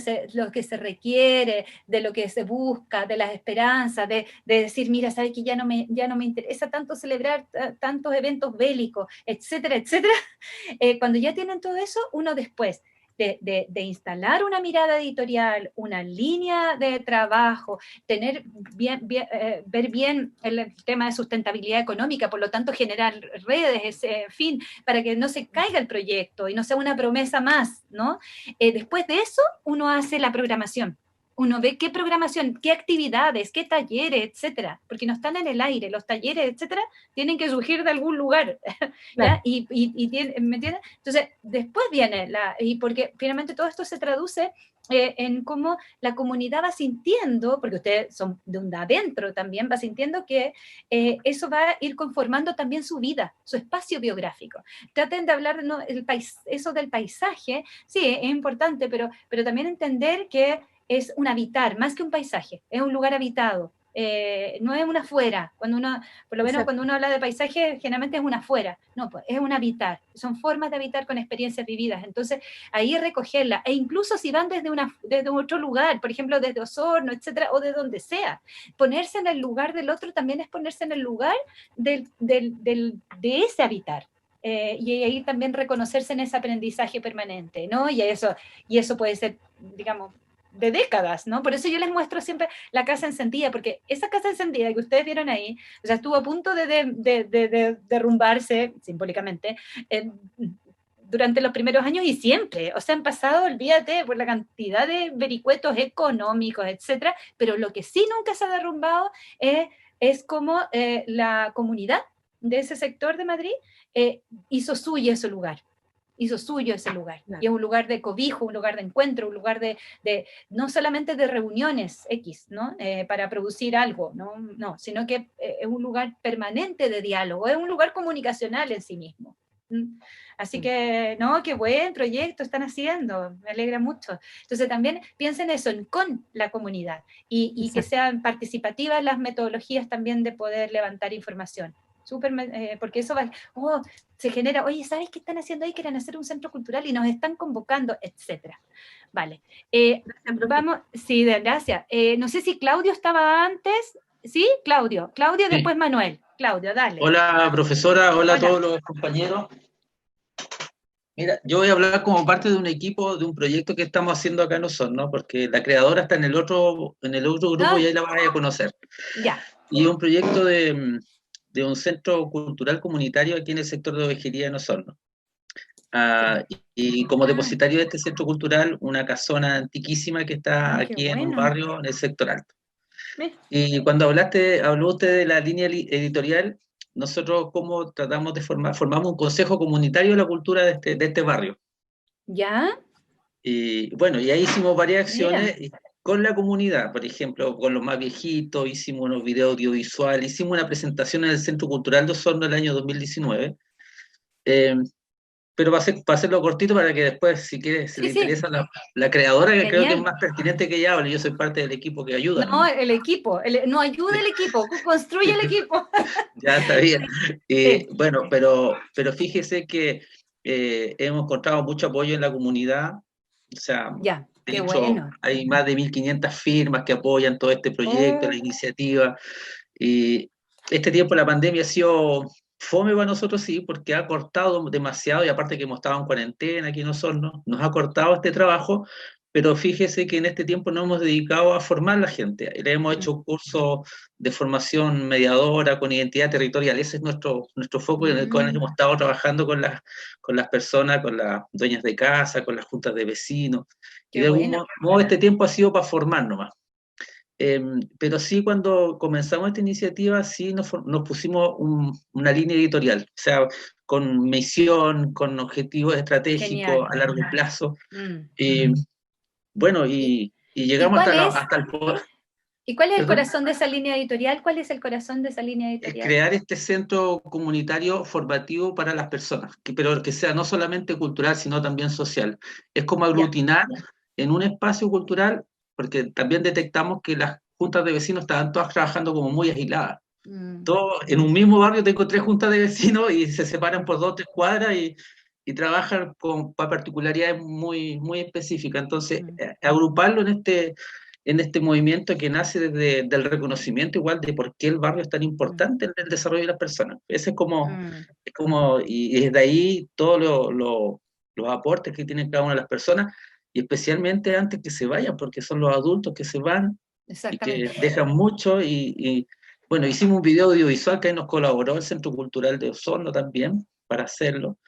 se requiere, de lo que se busca, de las esperanzas, de decir, mira, sabes que ya no me interesa tanto celebrar tantos eventos bélicos, etcétera, etcétera. Cuando ya tienen todo eso, uno después de instalar una mirada editorial, una línea de trabajo, ver bien el tema de sustentabilidad económica, por lo tanto generar redes, en fin, para que no se caiga el proyecto y no sea una promesa más, ¿no? Después de eso, uno hace la programación. uno ve qué programación, qué actividades, qué talleres, etcétera, porque no están en el aire, los talleres, etcétera, tienen que surgir de algún lugar, Claro. ¿ya? ¿Me entiendes? Entonces, después viene y porque finalmente todo esto se traduce en cómo la comunidad va sintiendo, porque ustedes son de un adentro también, va sintiendo que eso va a ir conformando también su vida, su espacio biográfico. Traten de hablar, ¿no? Eso del paisaje, sí, es importante, pero también entender que es un habitar, más que un paisaje, es un lugar habitado. No es una afuera, por lo menos Exacto. cuando uno habla de paisaje, generalmente es una afuera, no, pues es un habitar, son formas de habitar con experiencias vividas, entonces ahí recogerla, e incluso si van desde otro lugar, por ejemplo desde Osorno, etcétera, o de donde sea, ponerse en el lugar del otro también es ponerse en el lugar de ese habitar. Y ahí también reconocerse en ese aprendizaje permanente, ¿no? Y eso puede ser, digamos, de décadas, ¿no? Por eso yo les muestro siempre la casa encendida, porque esa casa encendida que ustedes vieron ahí, o sea, estuvo a punto de derrumbarse, simbólicamente, durante los primeros años y siempre, o sea, han pasado, olvídate, por la cantidad de vericuetos económicos, etcétera, pero lo que sí nunca se ha derrumbado es como la comunidad de ese sector de Madrid hizo suyo ese lugar. Hizo suyo ese lugar. Claro. Y es un lugar de cobijo, un lugar de encuentro, un lugar de no solamente de reuniones X, ¿no? Para producir algo, no, sino que es un lugar permanente de diálogo, es un lugar comunicacional en sí mismo. Así que, no, qué buen proyecto están haciendo, me alegra mucho. Entonces también piensen eso, con la comunidad, y que sean participativas las metodologías también de poder levantar información. Súper, porque eso va, se genera, oye, ¿sabes qué están haciendo ahí? Quieren hacer un centro cultural y nos están convocando, etcétera. Vale. Vamos, sí, gracias. No sé si Claudio estaba antes. ¿Sí? Claudio, Sí. después Manuel. Claudio, dale. Hola, profesora, hola a todos los compañeros. Mira, yo voy a hablar como parte de un equipo, de un proyecto que estamos haciendo acá en Osorno, porque la creadora está en el otro grupo y ahí la vas a conocer. Ya. Y un proyecto de un centro cultural comunitario aquí en el sector de ovejería en Osorno. Y como depositario de este centro cultural, una casona antiquísima que está aquí en un barrio en el sector alto. Y cuando habló usted de la línea editorial, nosotros cómo tratamos de formamos un consejo comunitario de la cultura de este barrio. ¿Ya? Y bueno, y ahí hicimos varias acciones con la comunidad, por ejemplo, con los más viejitos, hicimos unos videos audiovisuales, hicimos una presentación en el Centro Cultural de Osorno el año 2019. Pero para hacerlo cortito, para que después, si quieres, si le interesa la creadora, que creo que es más pertinente que ella hable, yo soy parte del equipo que ayuda. No, el equipo, no ayuda el equipo, construye el equipo. Ya, está bien. Bueno, pero fíjese que hemos encontrado mucho apoyo en la comunidad, o sea, de hecho, hay más de 1.500 firmas que apoyan todo este proyecto, la iniciativa, y este tiempo la pandemia ha sido fome para nosotros, sí, porque ha cortado demasiado, y aparte que hemos estado en cuarentena aquí en Osorno, nos ha cortado este trabajo, pero fíjese que en este tiempo nos hemos dedicado a formar a la gente. Le hemos hecho cursos de formación mediadora con identidad territorial. Ese es nuestro foco en el cual hemos estado trabajando con las personas, con las dueñas de casa, con las juntas de vecinos. Y de algún modo este tiempo ha sido para formar nomás. Pero sí, cuando comenzamos esta iniciativa, sí nos pusimos una línea editorial, o sea, con misión, con objetivos estratégicos a largo plazo. Bueno, y llegamos hasta el poder. ¿Y cuál es el corazón de esa línea editorial? ¿Cuál es el corazón de esa línea editorial? Crear este centro comunitario formativo para las personas, pero que sea no solamente cultural, sino también social. Es como aglutinar en un espacio cultural, porque también detectamos que las juntas de vecinos estaban todas trabajando como muy aisladas. En un mismo barrio tengo 3 juntas de vecinos y se separan por 2 o 3 cuadras y trabajan para particularidades muy, muy específicas. Entonces, agruparlo en este movimiento que nace desde el reconocimiento igual de por qué el barrio es tan importante en el desarrollo de las personas. Ese es como y desde ahí todos los aportes que tienen cada una de las personas, y especialmente antes que se vayan, porque son los adultos que se van y que dejan mucho, y bueno, hicimos un video audiovisual que ahí nos colaboró el Centro Cultural de Osorno también para hacerlo.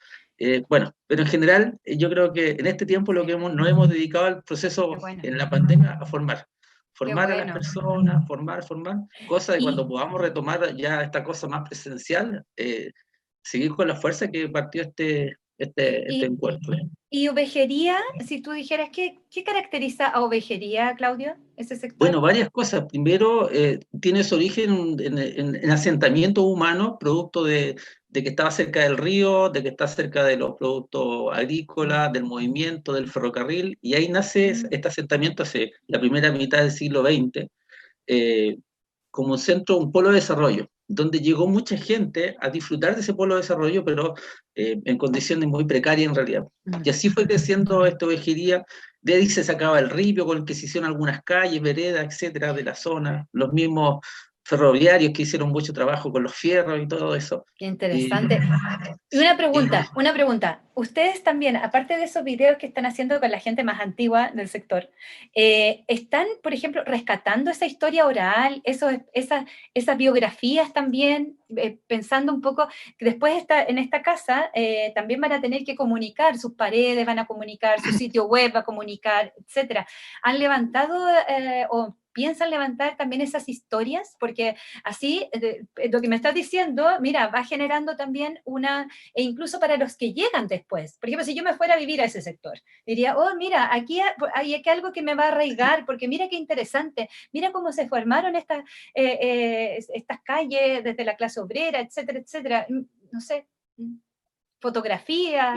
Bueno, pero en general yo creo que en este tiempo nos hemos dedicado al proceso en la pandemia a formar. Formar a las personas, formar, cosa de cuando podamos retomar ya esta cosa más presencial, seguir con la fuerza que partió este encuentro. ¿Y Ovejería? Si tú dijeras, ¿qué caracteriza a Ovejería, Claudio, ese sector? Bueno, varias cosas. Primero, tiene su origen en asentamiento humano, producto de que estaba cerca del río, de que está cerca de los productos agrícolas, del movimiento, del ferrocarril, y ahí nace este asentamiento hace la primera mitad del siglo XX, como un centro, un polo de desarrollo, donde llegó mucha gente a disfrutar de ese polo de desarrollo, pero en condiciones muy precarias en realidad. Y así fue creciendo esta Ovejería. De ahí se sacaba el ripio con el que se hicieron algunas calles, veredas, etcétera, de la zona. Los mismos ferroviarios que hicieron mucho trabajo con los fierros y todo eso. Qué interesante. Y una pregunta. Ustedes también, aparte de esos videos que están haciendo con la gente más antigua del sector, ¿están, por ejemplo, rescatando esa historia oral, esas biografías también, pensando un poco que después en esta casa también van a tener que comunicar, sus paredes van a comunicar, su sitio web va a comunicar, etcétera? ¿Han levantado o piensan levantar también esas historias? Porque así, lo que me estás diciendo, mira, va generando también e incluso para los que llegan después. Por ejemplo, si yo me fuera a vivir a ese sector, diría, oh, mira, aquí hay algo que me va a arraigar, porque mira qué interesante, mira cómo se formaron estas calles desde la clase obrera, etcétera, etcétera. No sé, fotografía,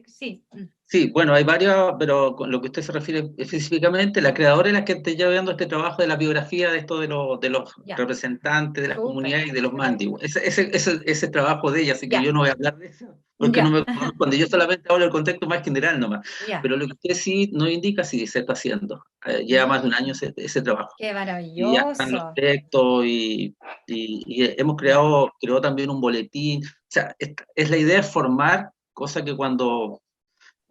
sí. Sí, bueno, hay varias, pero con lo que usted se refiere específicamente, la creadora es la que está llevando este trabajo de la biografía de esto de los representantes de las comunidades y de los más antiguos. Ese trabajo de ella, así que yo no voy a hablar de eso, porque no me corresponde. Yo solamente hablo del contexto más general nomás. Pero lo que usted sí nos indica, sí se está haciendo. Lleva más de un año ese trabajo. ¡Qué maravilloso! Y ya están los textos y hemos creado también un boletín. O sea, es la idea de formar, cosa que cuando...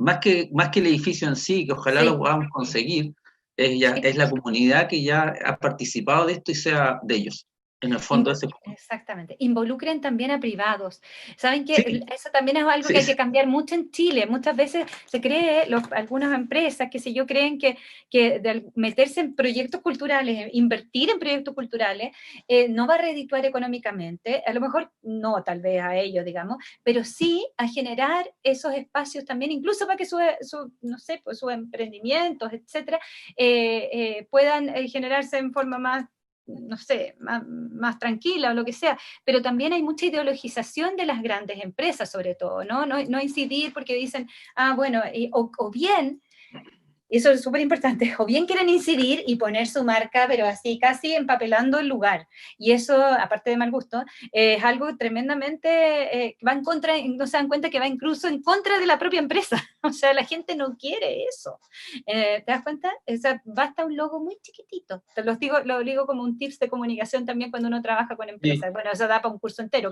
Más que el edificio en sí, que ojalá lo podamos conseguir, es la comunidad que ya ha participado de esto y sea de ellos. En el fondo Exactamente. Involucren también a privados. ¿Saben que eso también es algo que hay que cambiar mucho en Chile? Muchas veces se cree, algunas empresas, qué sé yo, creen que de meterse en proyectos culturales, invertir en proyectos culturales, no va a redituar económicamente. A lo mejor no, tal vez a ellos, digamos, pero sí a generar esos espacios también, incluso para que no sé, pues sus emprendimientos, etcétera, puedan generarse en forma más, no sé, más tranquila o lo que sea, pero también hay mucha ideologización de las grandes empresas, sobre todo, ¿no? No incidir porque dicen, bueno, o bien, y eso es súper importante, o bien quieren incidir y poner su marca, pero así casi empapelando el lugar. Y eso, aparte de mal gusto, es algo tremendamente, va en contra, no se dan cuenta que va incluso en contra de la propia empresa. O sea, la gente no quiere eso. ¿Te das cuenta? Basta un logo muy chiquitito. Lo digo como un tips de comunicación también cuando uno trabaja con empresas. Sí. Bueno, eso da para un curso entero,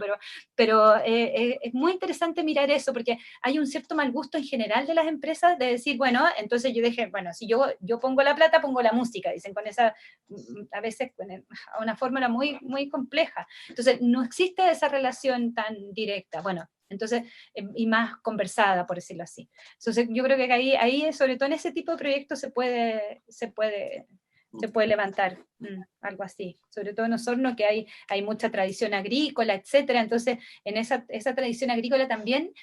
pero es muy interesante mirar eso, porque hay un cierto mal gusto en general de las empresas de decir, bueno, entonces yo dije, bueno, si yo pongo la plata, pongo la música, dicen con esa, a veces a una fórmula muy, muy compleja. Entonces, no existe esa relación tan directa, bueno, entonces, y más conversada, por decirlo así. Entonces, yo creo que ahí sobre todo en ese tipo de proyectos se puede levantar algo así, sobre todo en Osorno, que hay mucha tradición agrícola, etcétera. Entonces en esa tradición agrícola también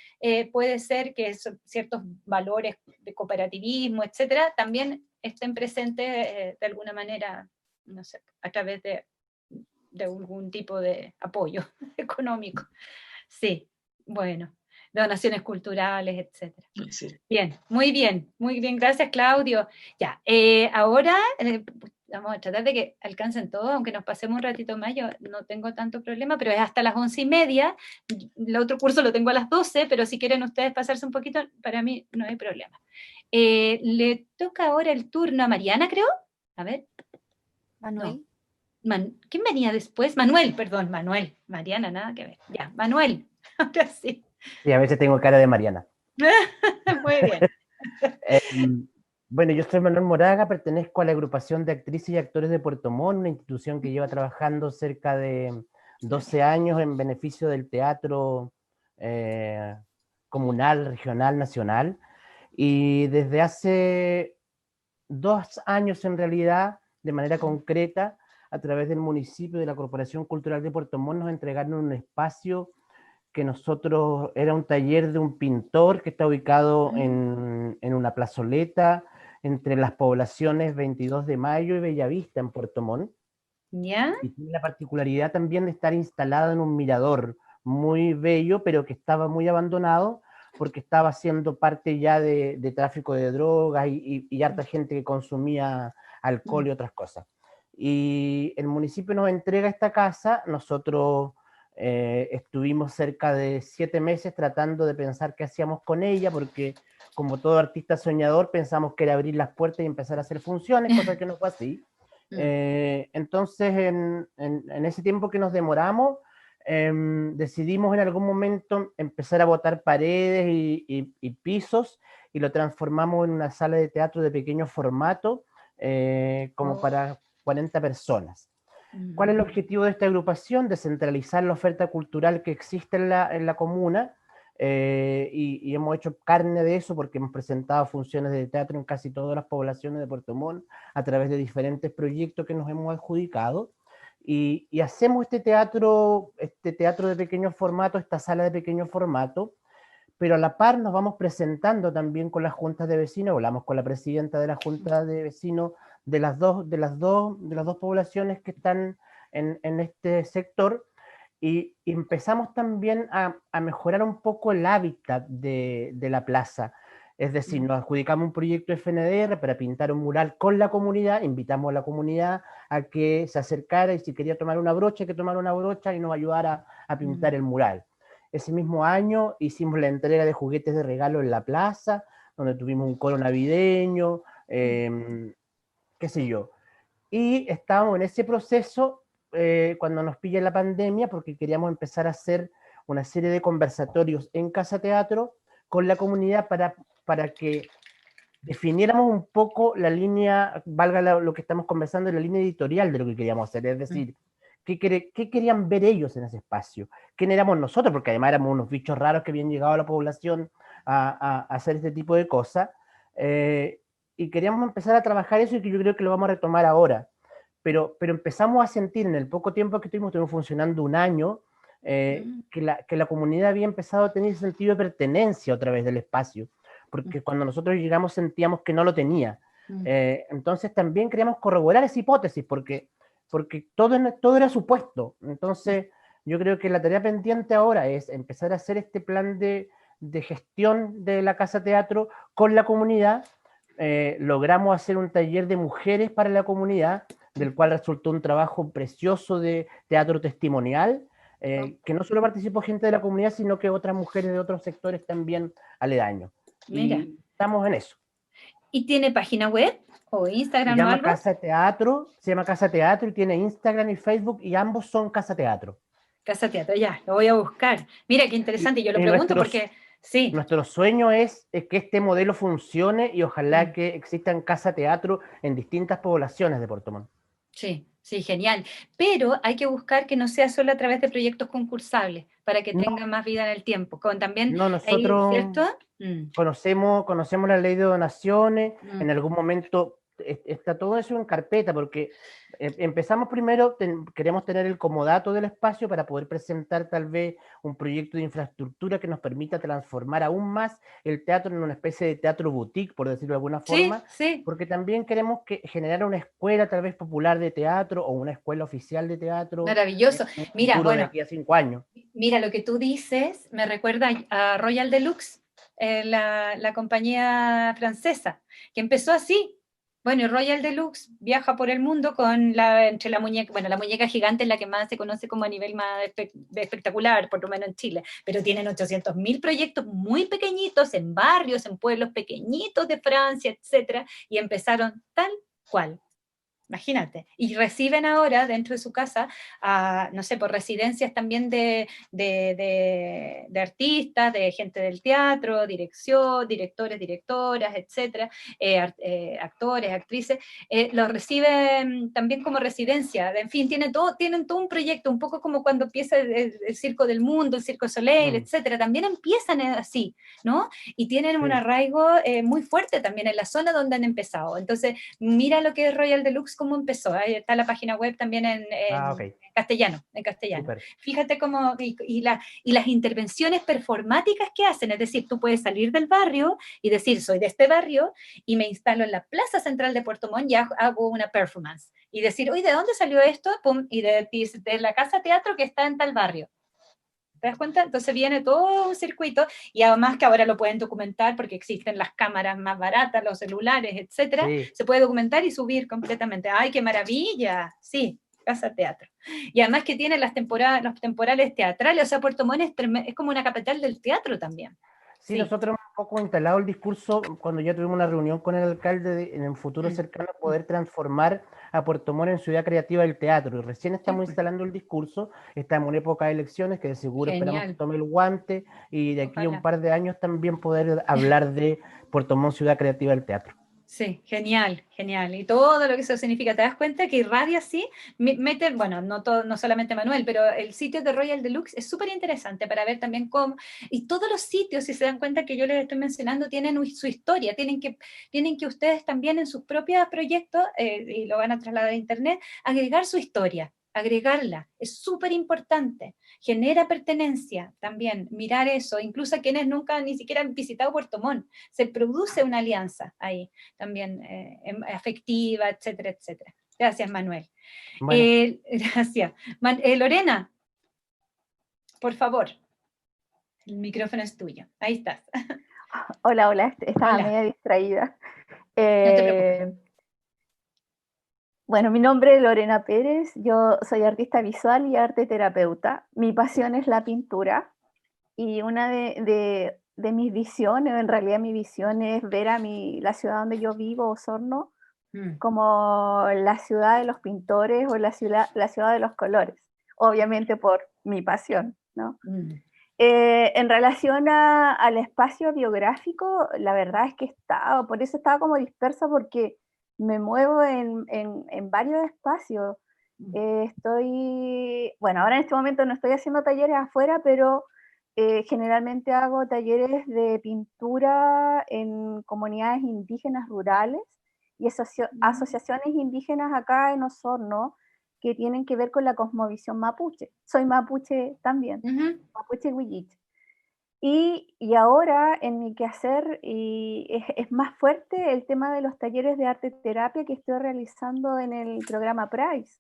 puede ser que ciertos valores de cooperativismo, etcétera, también estén presentes de alguna manera, no sé, a través de algún tipo de apoyo económico. Sí, bueno, donaciones culturales, etcétera. Sí. Bien, muy bien, gracias, Claudio. Ya, ahora vamos a tratar de que alcancen todo, aunque nos pasemos un ratito más, yo no tengo tanto problema, pero es hasta las 11:30, el otro curso lo tengo a las 12, pero si quieren ustedes pasarse un poquito, para mí no hay problema. Le toca ahora el turno a Mariana, creo. A ver. Manuel. No. ¿Quién venía después? Manuel, perdón, Manuel. Mariana, nada que ver. Ya, Manuel. Ahora sí. Sí, a veces tengo cara de Mariana. Muy bien. Bueno, yo soy Manuel Moraga, pertenezco a la agrupación de actrices y actores de Puerto Montt, una institución que lleva trabajando cerca de 12 años en beneficio del teatro comunal, regional, nacional. Y desde hace 2 años en realidad de manera concreta, a través del municipio, de la Corporación Cultural de Puerto Montt, nos entregaron un espacio que nosotros, era un taller de un pintor que está ubicado en una plazoleta entre las poblaciones 22 de Mayo y Bellavista en Puerto Montt. ¿Ya? Y tiene la particularidad también de estar instalado en un mirador muy bello, pero que estaba muy abandonado porque estaba siendo parte ya de tráfico de drogas y harta gente que consumía alcohol y otras cosas. Y el municipio nos entrega esta casa, nosotros estuvimos cerca de 7 meses tratando de pensar qué hacíamos con ella, porque como todo artista soñador pensamos que era abrir las puertas y empezar a hacer funciones, cosa que no fue así. Entonces en ese tiempo que nos demoramos, decidimos en algún momento empezar a botar paredes y pisos, y lo transformamos en una sala de teatro de pequeño formato, como para 40 personas. ¿Cuál es el objetivo de esta agrupación? Descentralizar la oferta cultural que existe en la comuna, y hemos hecho carne de eso porque hemos presentado funciones de teatro en casi todas las poblaciones de Puerto Montt a través de diferentes proyectos que nos hemos adjudicado, y hacemos este teatro de pequeño formato, esta sala de pequeño formato, pero a la par nos vamos presentando también con las juntas de vecinos. Hablamos con la presidenta de la junta de vecinos de las dos poblaciones que están en este sector, y empezamos también a mejorar un poco el hábitat de la plaza. Es decir, nos adjudicamos un proyecto FNDR para pintar un mural con la comunidad, invitamos a la comunidad a que se acercara, y si quería tomar una brocha, que tomara una brocha y nos ayudara a pintar el mural. Ese mismo año hicimos la entrega de juguetes de regalo en la plaza, donde tuvimos un coro navideño, qué sé yo. Y estábamos en ese proceso cuando nos pilla la pandemia, porque queríamos empezar a hacer una serie de conversatorios en Casa Teatro con la comunidad para que definiéramos un poco la línea, valga lo que estamos conversando, la línea editorial de lo que queríamos hacer. Es decir, ¿qué querían ver ellos en ese espacio? ¿Quién éramos nosotros? Porque además éramos unos bichos raros que habían llegado a la población a hacer este tipo de cosas. Y queríamos empezar a trabajar eso, y que yo creo que lo vamos a retomar ahora. Pero empezamos a sentir en el poco tiempo que estuvimos funcionando un año, que la comunidad había empezado a tener sentido de pertenencia otra vez del espacio, porque cuando nosotros llegamos sentíamos que no lo tenía. Entonces también queríamos corroborar esa hipótesis, porque todo era supuesto. Entonces yo creo que la tarea pendiente ahora es empezar a hacer este plan de gestión de la Casa Teatro con la comunidad. Logramos hacer un taller de mujeres para la comunidad, del cual resultó un trabajo precioso de teatro testimonial, que no solo participó gente de la comunidad, sino que otras mujeres de otros sectores también aledaños. Mira. Y estamos en eso. ¿Y tiene página web o Instagram o algo? Se llama Casa Teatro, y tiene Instagram y Facebook, y ambos son Casa Teatro. Casa Teatro, ya, lo voy a buscar. Mira, qué interesante, yo lo pregunto porque... Sí. Nuestro sueño es que este modelo funcione, y ojalá que existan Casa Teatro en distintas poblaciones de Puerto Montt. Sí, sí, genial. Pero hay que buscar que no sea solo a través de proyectos concursables, para que tenga más vida en el tiempo. También, nosotros conocemos la ley de donaciones, en algún momento está todo eso en carpeta, porque empezamos primero, queremos tener el comodato del espacio para poder presentar tal vez un proyecto de infraestructura que nos permita transformar aún más el teatro en una especie de teatro boutique, por decirlo de alguna forma, porque también queremos generar una escuela tal vez popular de teatro, o una escuela oficial de teatro. Maravilloso. Mira, bueno, de aquí a 5 años. Mira, lo que tú dices me recuerda a Royal Deluxe, la compañía francesa, que empezó así. Bueno, Royal Deluxe viaja por el mundo entre la muñeca gigante es la que más se conoce como a nivel más espectacular, por lo menos en Chile, pero tienen 800.000 proyectos muy pequeñitos en barrios, en pueblos pequeñitos de Francia, etcétera, y empezaron tal cual. Imagínate, y reciben ahora dentro de su casa, no sé, por residencias también de artistas, de gente del teatro, dirección, directores, directoras, etcétera, actores, actrices, los reciben también como residencia. En fin, tienen todo un proyecto, un poco como cuando empieza el Circo del Mundo, el Circo Soleil, etcétera, también empiezan así, ¿no? Y tienen un arraigo muy fuerte también en la zona donde han empezado. Entonces, mira lo que es Royal Deluxe Lux cómo empezó, ahí está la página web también en castellano. Super. Fíjate cómo, y las intervenciones performáticas que hacen, es decir, tú puedes salir del barrio y decir, soy de este barrio, y me instalo en la plaza central de Puerto Montt y hago una performance, y decir, oye, ¿de dónde salió esto? Pum, y de la casa teatro que está en tal barrio. ¿Te das cuenta? Entonces viene todo un circuito, y además que ahora lo pueden documentar porque existen las cámaras más baratas, los celulares, etcétera, se puede documentar y subir completamente. ¡Ay, qué maravilla! Sí, casa teatro. Y además que tiene los temporales teatrales, o sea, Puerto Montt es como una capital del teatro también. Sí, nosotros hemos un poco instalado el discurso cuando ya tuvimos una reunión con el alcalde en el futuro cercano poder transformar a Puerto Montt en ciudad creativa del teatro. Y recién estamos instalando el discurso, estamos en época de elecciones que de seguro esperamos que tome el guante y de aquí a un par de años también poder hablar de Puerto Montt, ciudad creativa del teatro. Sí, genial. Y todo lo que eso significa, ¿te das cuenta que irradia así? Bueno, no solamente Manuel, pero el sitio de Royal Deluxe es súper interesante para ver también cómo, y todos los sitios, si se dan cuenta que yo les estoy mencionando, tienen su historia, tienen que ustedes también en sus propios proyectos, y lo van a trasladar a internet, agregar su historia, agregarla, es súper importante, genera pertenencia también, mirar eso, incluso a quienes nunca ni siquiera han visitado Puerto Montt, se produce una alianza ahí también afectiva, etcétera, etcétera. Gracias, Manuel. Bueno. Gracias. Lorena, por favor, el micrófono es tuyo, ahí estás. Hola, estaba media distraída. No te preocupes. Bueno, mi nombre es Lorena Pérez, yo soy artista visual y arte terapeuta. Mi pasión es la pintura y una de mis visiones, en realidad mi visión es ver a la ciudad donde yo vivo, Osorno, como la ciudad de los pintores o la ciudad de los colores, obviamente por mi pasión, ¿no? En relación al espacio biográfico, la verdad es que por eso estaba como dispersa, porque me muevo en varios espacios. Bueno, ahora en este momento no estoy haciendo talleres afuera, pero generalmente hago talleres de pintura en comunidades indígenas rurales y asociaciones indígenas acá en Osorno que tienen que ver con la cosmovisión mapuche. Soy mapuche también, mapuche huilliche. Y ahora en mi quehacer es más fuerte el tema de los talleres de arte terapia que estoy realizando en el programa PRICE,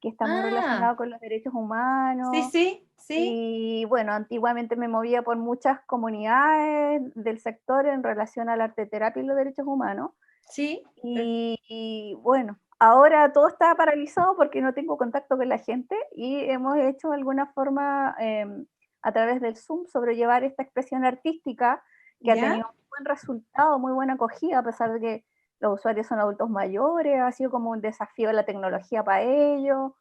que está muy relacionado con los derechos humanos. Sí. Y bueno, antiguamente me movía por muchas comunidades del sector en relación al arte terapia y los derechos humanos. Sí. Y bueno, ahora todo está paralizado porque no tengo contacto con la gente y hemos hecho de alguna forma a través del Zoom sobrellevar esta expresión artística que ha tenido un buen resultado, muy buena acogida, a pesar de que los usuarios son adultos mayores, ha sido como un desafío de la tecnología para ellos,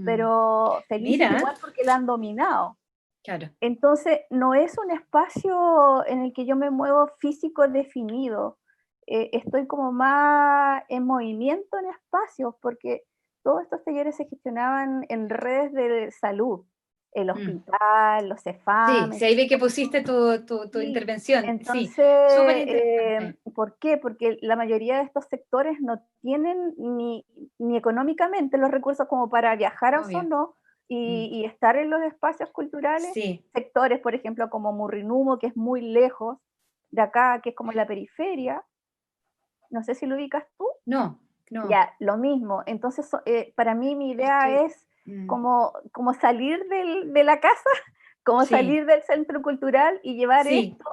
pero felices igual porque la han dominado. Claro. Entonces, no es un espacio en el que yo me muevo físico definido, estoy como más en movimiento en espacios, porque todos estos talleres se gestionaban en redes de salud, el hospital, los CEFAM. Sí, ahí ve que pusiste tu intervención. Entonces, súper interesante. ¿Por qué? Porque la mayoría de estos sectores no tienen ni económicamente los recursos como para viajar a Osorno y estar en los espacios culturales. Sectores, por ejemplo, como Murrinumo, que es muy lejos de acá, que es como la periferia. No sé si lo ubicas tú. No. Ya, lo mismo. Entonces, para mí mi idea es como salir de la casa, como salir del centro cultural y llevar esto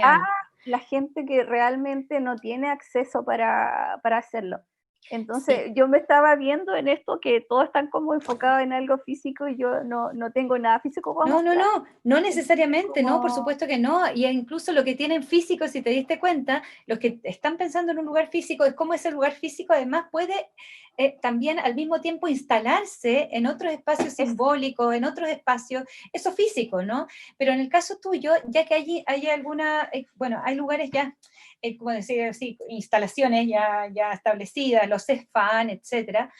a la gente que realmente no tiene acceso para hacerlo. Entonces, yo me estaba viendo en esto que todos están como enfocados en algo físico y yo no tengo nada físico para mostrar. No necesariamente, no, por supuesto que no, y incluso lo que tienen físico, si te diste cuenta, los que están pensando en un lugar físico, es cómo ese lugar físico además puede también al mismo tiempo instalarse en otros espacios simbólicos, en otros espacios, eso físico, ¿no? Pero en el caso tuyo, ya que hay alguna, bueno, hay lugares ya, como decir así, instalaciones ya establecidas, los CEFAN, etcétera,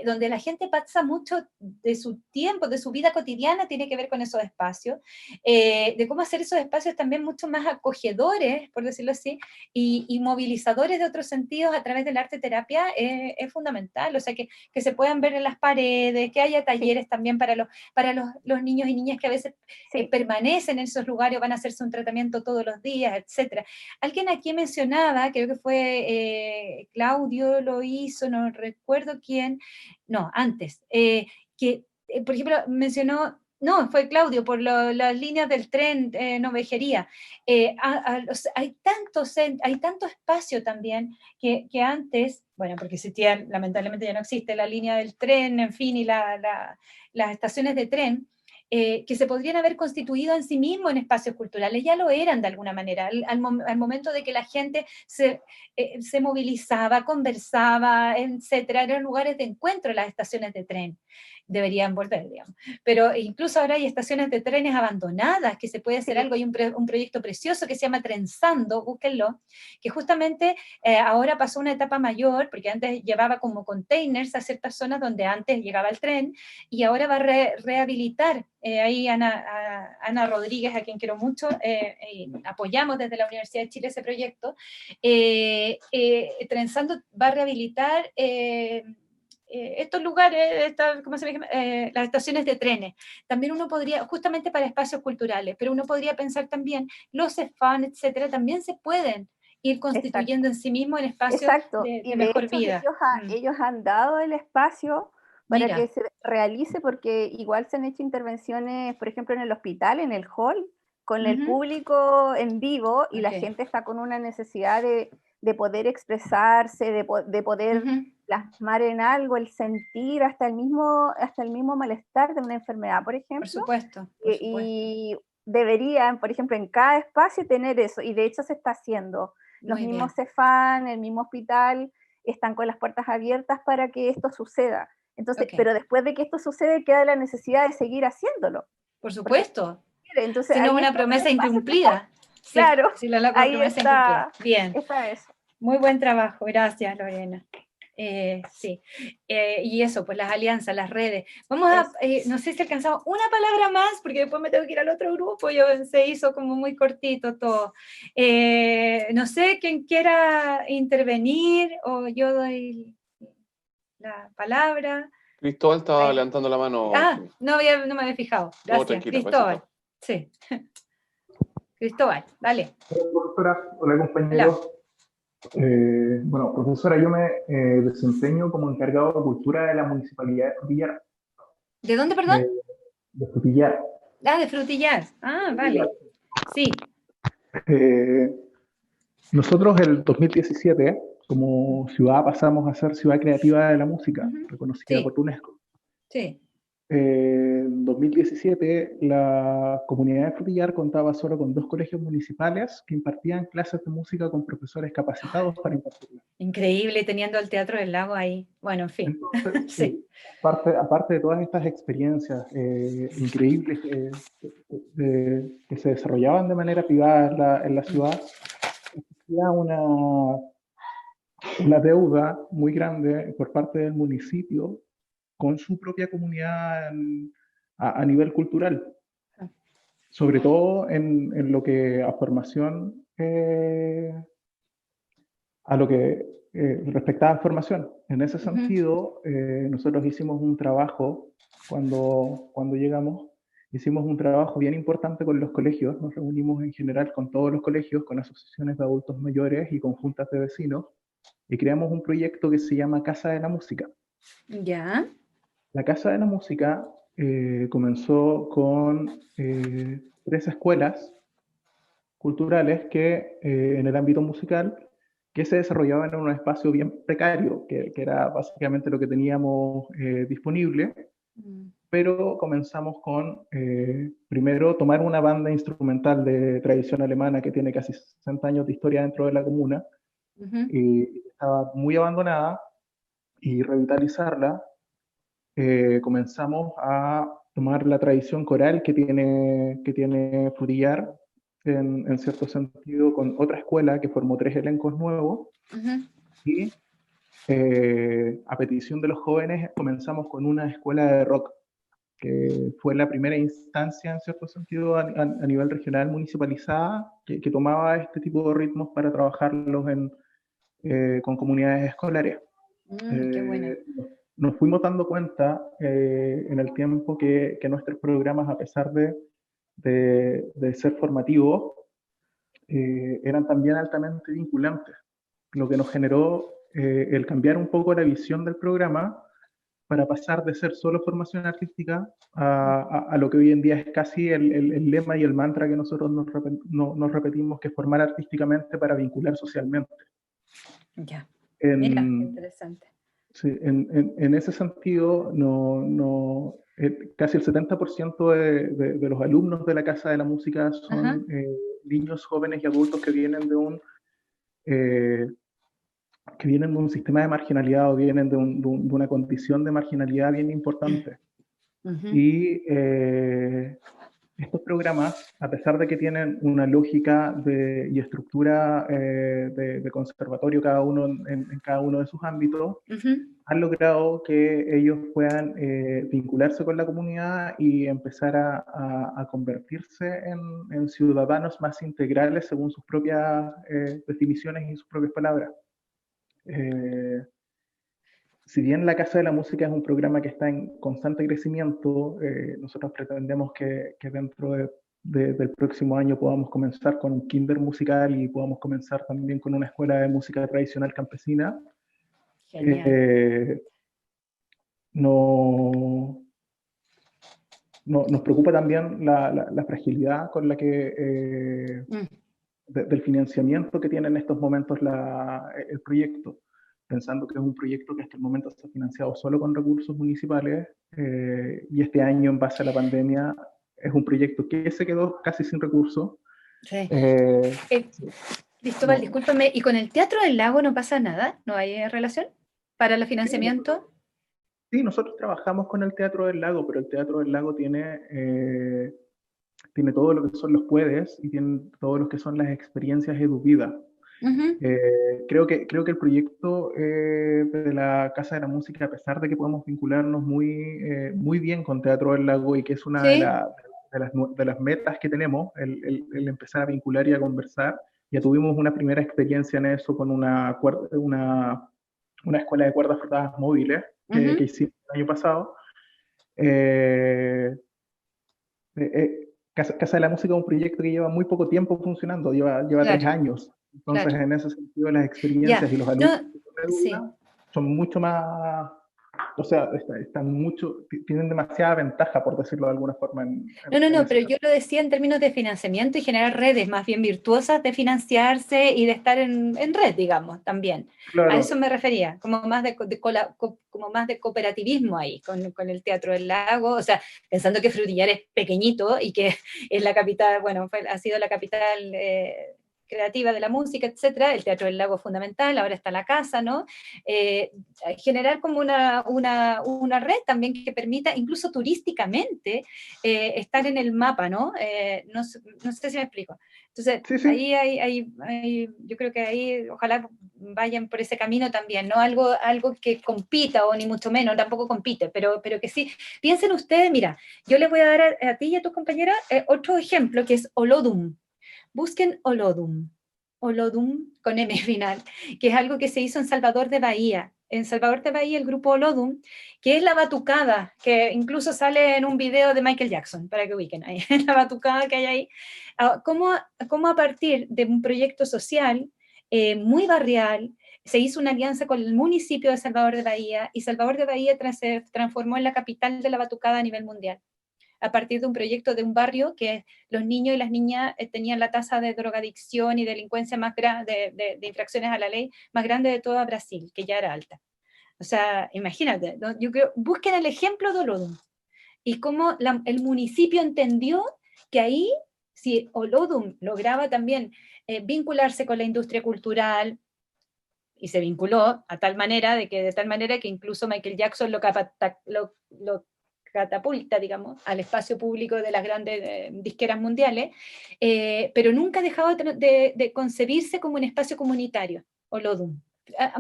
donde la gente pasa mucho de su tiempo, de su vida cotidiana, tiene que ver con esos espacios, de cómo hacer esos espacios también mucho más acogedores, por decirlo así, y movilizadores de otros sentidos a través del arte terapia es fundamental, o sea, que se puedan ver en las paredes, que haya talleres también para los niños y niñas que a veces permanecen en esos lugares, van a hacerse un tratamiento todos los días, etcétera. Alguien aquí mencionaba, creo que fue Claudio lo hizo, no recuerdo quién, no, antes, que, por ejemplo, mencionó, no, fue Claudio, por las líneas del tren, no vejería. Hay tanto espacio también que antes, bueno, porque existía, lamentablemente ya no existe la línea del tren, en fin, y las estaciones de tren, que se podrían haber constituido en sí mismos en espacios culturales, ya lo eran de alguna manera, al momento de que la gente se movilizaba, conversaba, etcétera, eran lugares de encuentro las estaciones de tren, deberían volver, digamos. Pero incluso ahora hay estaciones de trenes abandonadas, que se puede hacer algo, hay un proyecto precioso que se llama Trenzando, búsquenlo, que justamente ahora pasó una etapa mayor, porque antes llevaba como containers a ciertas zonas donde antes llegaba el tren, y ahora va a rehabilitar, ahí Ana Rodríguez, a quien quiero mucho, apoyamos desde la Universidad de Chile ese proyecto, Trenzando va a rehabilitar estos lugares, ¿cómo se llama? Las estaciones de trenes. También uno podría, justamente para espacios culturales, pero uno podría pensar también, los CEFAN, etcétera, también se pueden ir constituyendo en sí mismos en espacios de mejor vida. Ellos han dado el espacio para que se realice, porque igual se han hecho intervenciones, por ejemplo, en el hospital, en el hall, con el público en vivo, y la gente está con una necesidad de poder expresarse, de poder plasmar en algo el sentir, hasta el mismo malestar de una enfermedad, por ejemplo. Por supuesto. Y deberían, por ejemplo, en cada espacio tener eso, y de hecho se está haciendo. Los mismos CEFAN, el mismo hospital, están con las puertas abiertas para que esto suceda. Entonces, pero después de que esto sucede, queda la necesidad de seguir haciéndolo. Por supuesto. Entonces, si no una promesa incumplida. Claro, si la ahí promesa está. Bien. Está eso. Muy buen trabajo, gracias Lorena. Sí, y eso, pues las alianzas, las redes. Vamos a, no sé si alcanzamos una palabra más, porque después me tengo que ir al otro grupo, se hizo como muy cortito todo. No sé, quién quiera intervenir, o yo doy la palabra. Cristóbal estaba levantando la mano. No me había fijado. Gracias, Cristóbal. Sí. Cristóbal, dale. Hola, profesora. Hola, compañeros. Bueno, profesora, yo me desempeño como encargado de cultura de la Municipalidad de Frutillar. ¿De dónde, perdón? De Frutillar. De Frutillar. Vale. Sí. Nosotros el 2017, como ciudad, pasamos a ser ciudad creativa de la música, reconocida por UNESCO. Sí. En 2017, la comunidad de Frutillar contaba solo con 2 colegios municipales que impartían clases de música con profesores capacitados para impartirlas. Increíble, teniendo el Teatro del Lago ahí. Bueno, en fin. Entonces, sí. Aparte de todas estas experiencias increíbles que se desarrollaban de manera privada en la ciudad, existía una deuda muy grande por parte del municipio con su propia comunidad a nivel cultural, sobre todo en lo que a formación, a lo que respectaba a formación. En ese sentido, nosotros hicimos un trabajo, cuando llegamos, hicimos un trabajo bien importante con los colegios, nos reunimos en general con todos los colegios, con asociaciones de adultos mayores y con juntas de vecinos, y creamos un proyecto que se llama Casa de la Música. Ya. La Casa de la Música comenzó con 3 escuelas culturales que en el ámbito musical que se desarrollaban en un espacio bien precario, que era básicamente lo que teníamos disponible, pero comenzamos con, primero, tomar una banda instrumental de tradición alemana que tiene casi 60 años de historia dentro de la comuna, y estaba muy abandonada, y revitalizarla. Comenzamos a tomar la tradición coral que tiene Frutillar, en cierto sentido, con otra escuela que formó 3 elencos nuevos. Y a petición de los jóvenes comenzamos con una escuela de rock, que fue la primera instancia, en cierto sentido, a nivel regional municipalizada, que tomaba este tipo de ritmos para trabajarlos con comunidades escolares. Qué bueno. Nos fuimos dando cuenta en el tiempo que nuestros programas, a pesar de ser formativos, eran también altamente vinculantes, lo que nos generó el cambiar un poco la visión del programa para pasar de ser solo formación artística a lo que hoy en día es casi el lema y el mantra que nosotros nos repetimos, que es formar artísticamente para vincular socialmente. Ya, mira, interesante. Sí, en ese sentido, casi el 70% de los alumnos de la Casa de la Música son niños, jóvenes y adultos que vienen de un sistema de marginalidad o vienen de una condición de marginalidad bien importante. Y estos programas, a pesar de que tienen una lógica y estructura de conservatorio cada uno en cada uno de sus ámbitos, han logrado que ellos puedan vincularse con la comunidad y empezar a convertirse en ciudadanos más integrales según sus propias definiciones y sus propias palabras. Si bien la Casa de la Música es un programa que está en constante crecimiento, nosotros pretendemos que dentro del próximo año podamos comenzar con un kinder musical y podamos comenzar también con una escuela de música tradicional campesina. Nos preocupa también la fragilidad con la que del financiamiento que tiene en estos momentos el proyecto, pensando que es un proyecto que hasta el momento está financiado solo con recursos municipales, y este año, en base a la pandemia, es un proyecto que se quedó casi sin recursos. Sí. Cristóbal, discúlpame, ¿y con el Teatro del Lago no pasa nada? ¿No hay relación para el financiamiento? Sí, nosotros trabajamos con el Teatro del Lago, pero el Teatro del Lago tiene todo lo que son los puedes y tiene todo lo que son las experiencias educativas. Creo que el proyecto de la Casa de la Música, a pesar de que podemos vincularnos muy bien con Teatro del Lago y que es una de las metas que tenemos, el empezar a vincular y a conversar, ya tuvimos una primera experiencia en eso con una escuela de cuerdas frotadas móviles que hicimos el año pasado. Casa de la Música es un proyecto que lleva muy poco tiempo funcionando, lleva 3 años. Entonces, en ese sentido, las experiencias y los alumnos son mucho más, o sea, tienen demasiada ventaja, por decirlo de alguna forma. Pero yo lo decía en términos de financiamiento y generar redes más bien virtuosas de financiarse y de estar en red, digamos, también. Claro. A eso me refería, como más de cooperativismo ahí, con el Teatro del Lago, o sea, pensando que Frutillar es pequeñito y que es la capital, bueno, ha sido la capital creativa de la música, etcétera. El Teatro del Lago es fundamental, ahora está la casa, ¿no? Generar como una red también que permita, incluso turísticamente, estar en el mapa, ¿no? No sé si me explico. Entonces, sí. Ahí, yo creo que ahí ojalá vayan por ese camino también, ¿no? Algo que compita, o ni mucho menos, tampoco compite, pero que sí. Piensen ustedes, mira, yo les voy a dar a ti y a tus compañeras otro ejemplo, que es Olodum. Busquen Olodum con M final, que es algo que se hizo en Salvador de Bahía. En Salvador de Bahía, el grupo Olodum, que es la batucada, que incluso sale en un video de Michael Jackson, para que ubiquen ahí, la batucada que hay ahí. Cómo a partir de un proyecto social muy barrial, se hizo una alianza con el municipio de Salvador de Bahía, y Salvador de Bahía se transformó en la capital de la batucada a nivel mundial, a partir de un proyecto de un barrio que los niños y las niñas tenían la tasa de drogadicción y delincuencia más grande, de infracciones a la ley, más grande de toda Brasil, que ya era alta. O sea, imagínate, ¿no? Yo creo, busquen el ejemplo de Olodum, y cómo el municipio entendió que ahí, si Olodum lograba también vincularse con la industria cultural, y se vinculó de tal manera que incluso Michael Jackson lo catapulta, digamos, al espacio público de las grandes disqueras mundiales, pero nunca ha dejado de concebirse como un espacio comunitario, Olodum.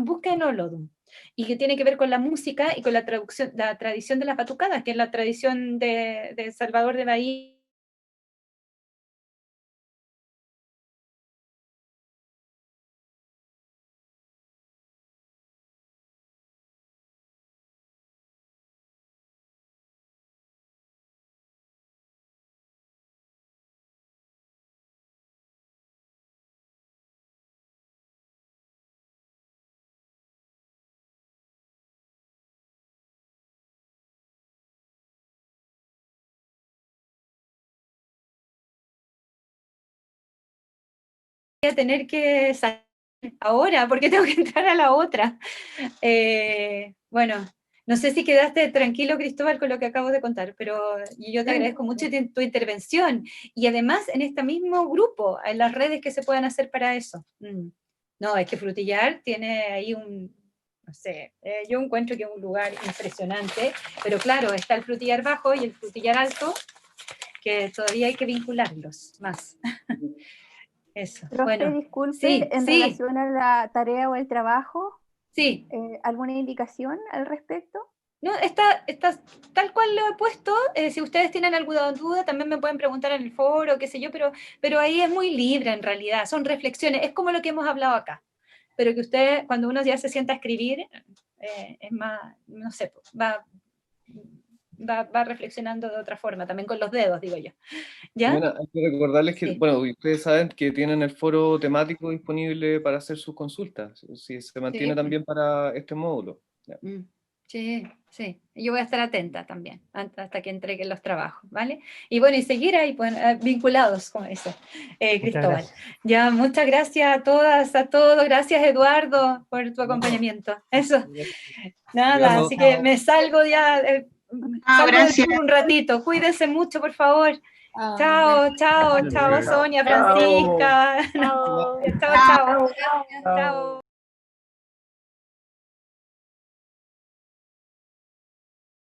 Busquen Olodum, y que tiene que ver con la música y con la tradición de las batucadas, que es la tradición de Salvador de Bahía. A tener que salir ahora porque tengo que entrar a la otra. Bueno, no sé si quedaste tranquilo, Cristóbal, con lo que acabo de contar, pero yo te agradezco mucho tu intervención, y además en este mismo grupo, en las redes que se puedan hacer para eso. No, es que Frutillar tiene ahí no sé, yo encuentro que es un lugar impresionante, pero claro, está el Frutillar Bajo y el Frutillar Alto, que todavía hay que vincularlos más. Eso. Profe, bueno, disculpe, sí, en relación a la tarea o el trabajo, sí. ¿alguna indicación al respecto? No, está tal cual lo he puesto. Si ustedes tienen alguna duda, también me pueden preguntar en el foro, qué sé yo, pero ahí es muy libre en realidad, son reflexiones, es como lo que hemos hablado acá. Pero que ustedes, cuando uno ya se sienta a escribir, es más, no sé, va reflexionando de otra forma, también con los dedos, digo yo. ¿Ya? Bueno, hay que recordarles que, bueno, ustedes saben que tienen el foro temático disponible para hacer sus consultas, si se mantiene también para este módulo. Sí, sí. Yo voy a estar atenta también, hasta que entreguen los trabajos, ¿vale? Y bueno, y seguir ahí pues, vinculados, como dice Cristóbal. Ya, muchas gracias a todas, a todos. Gracias, Eduardo, por tu acompañamiento. Eso. Nada, así que me salgo ya, salgo de un ratito. Cuídense mucho, por favor. Chao, chao, chao, Sonia, Francisca. Chao, chao. Chao.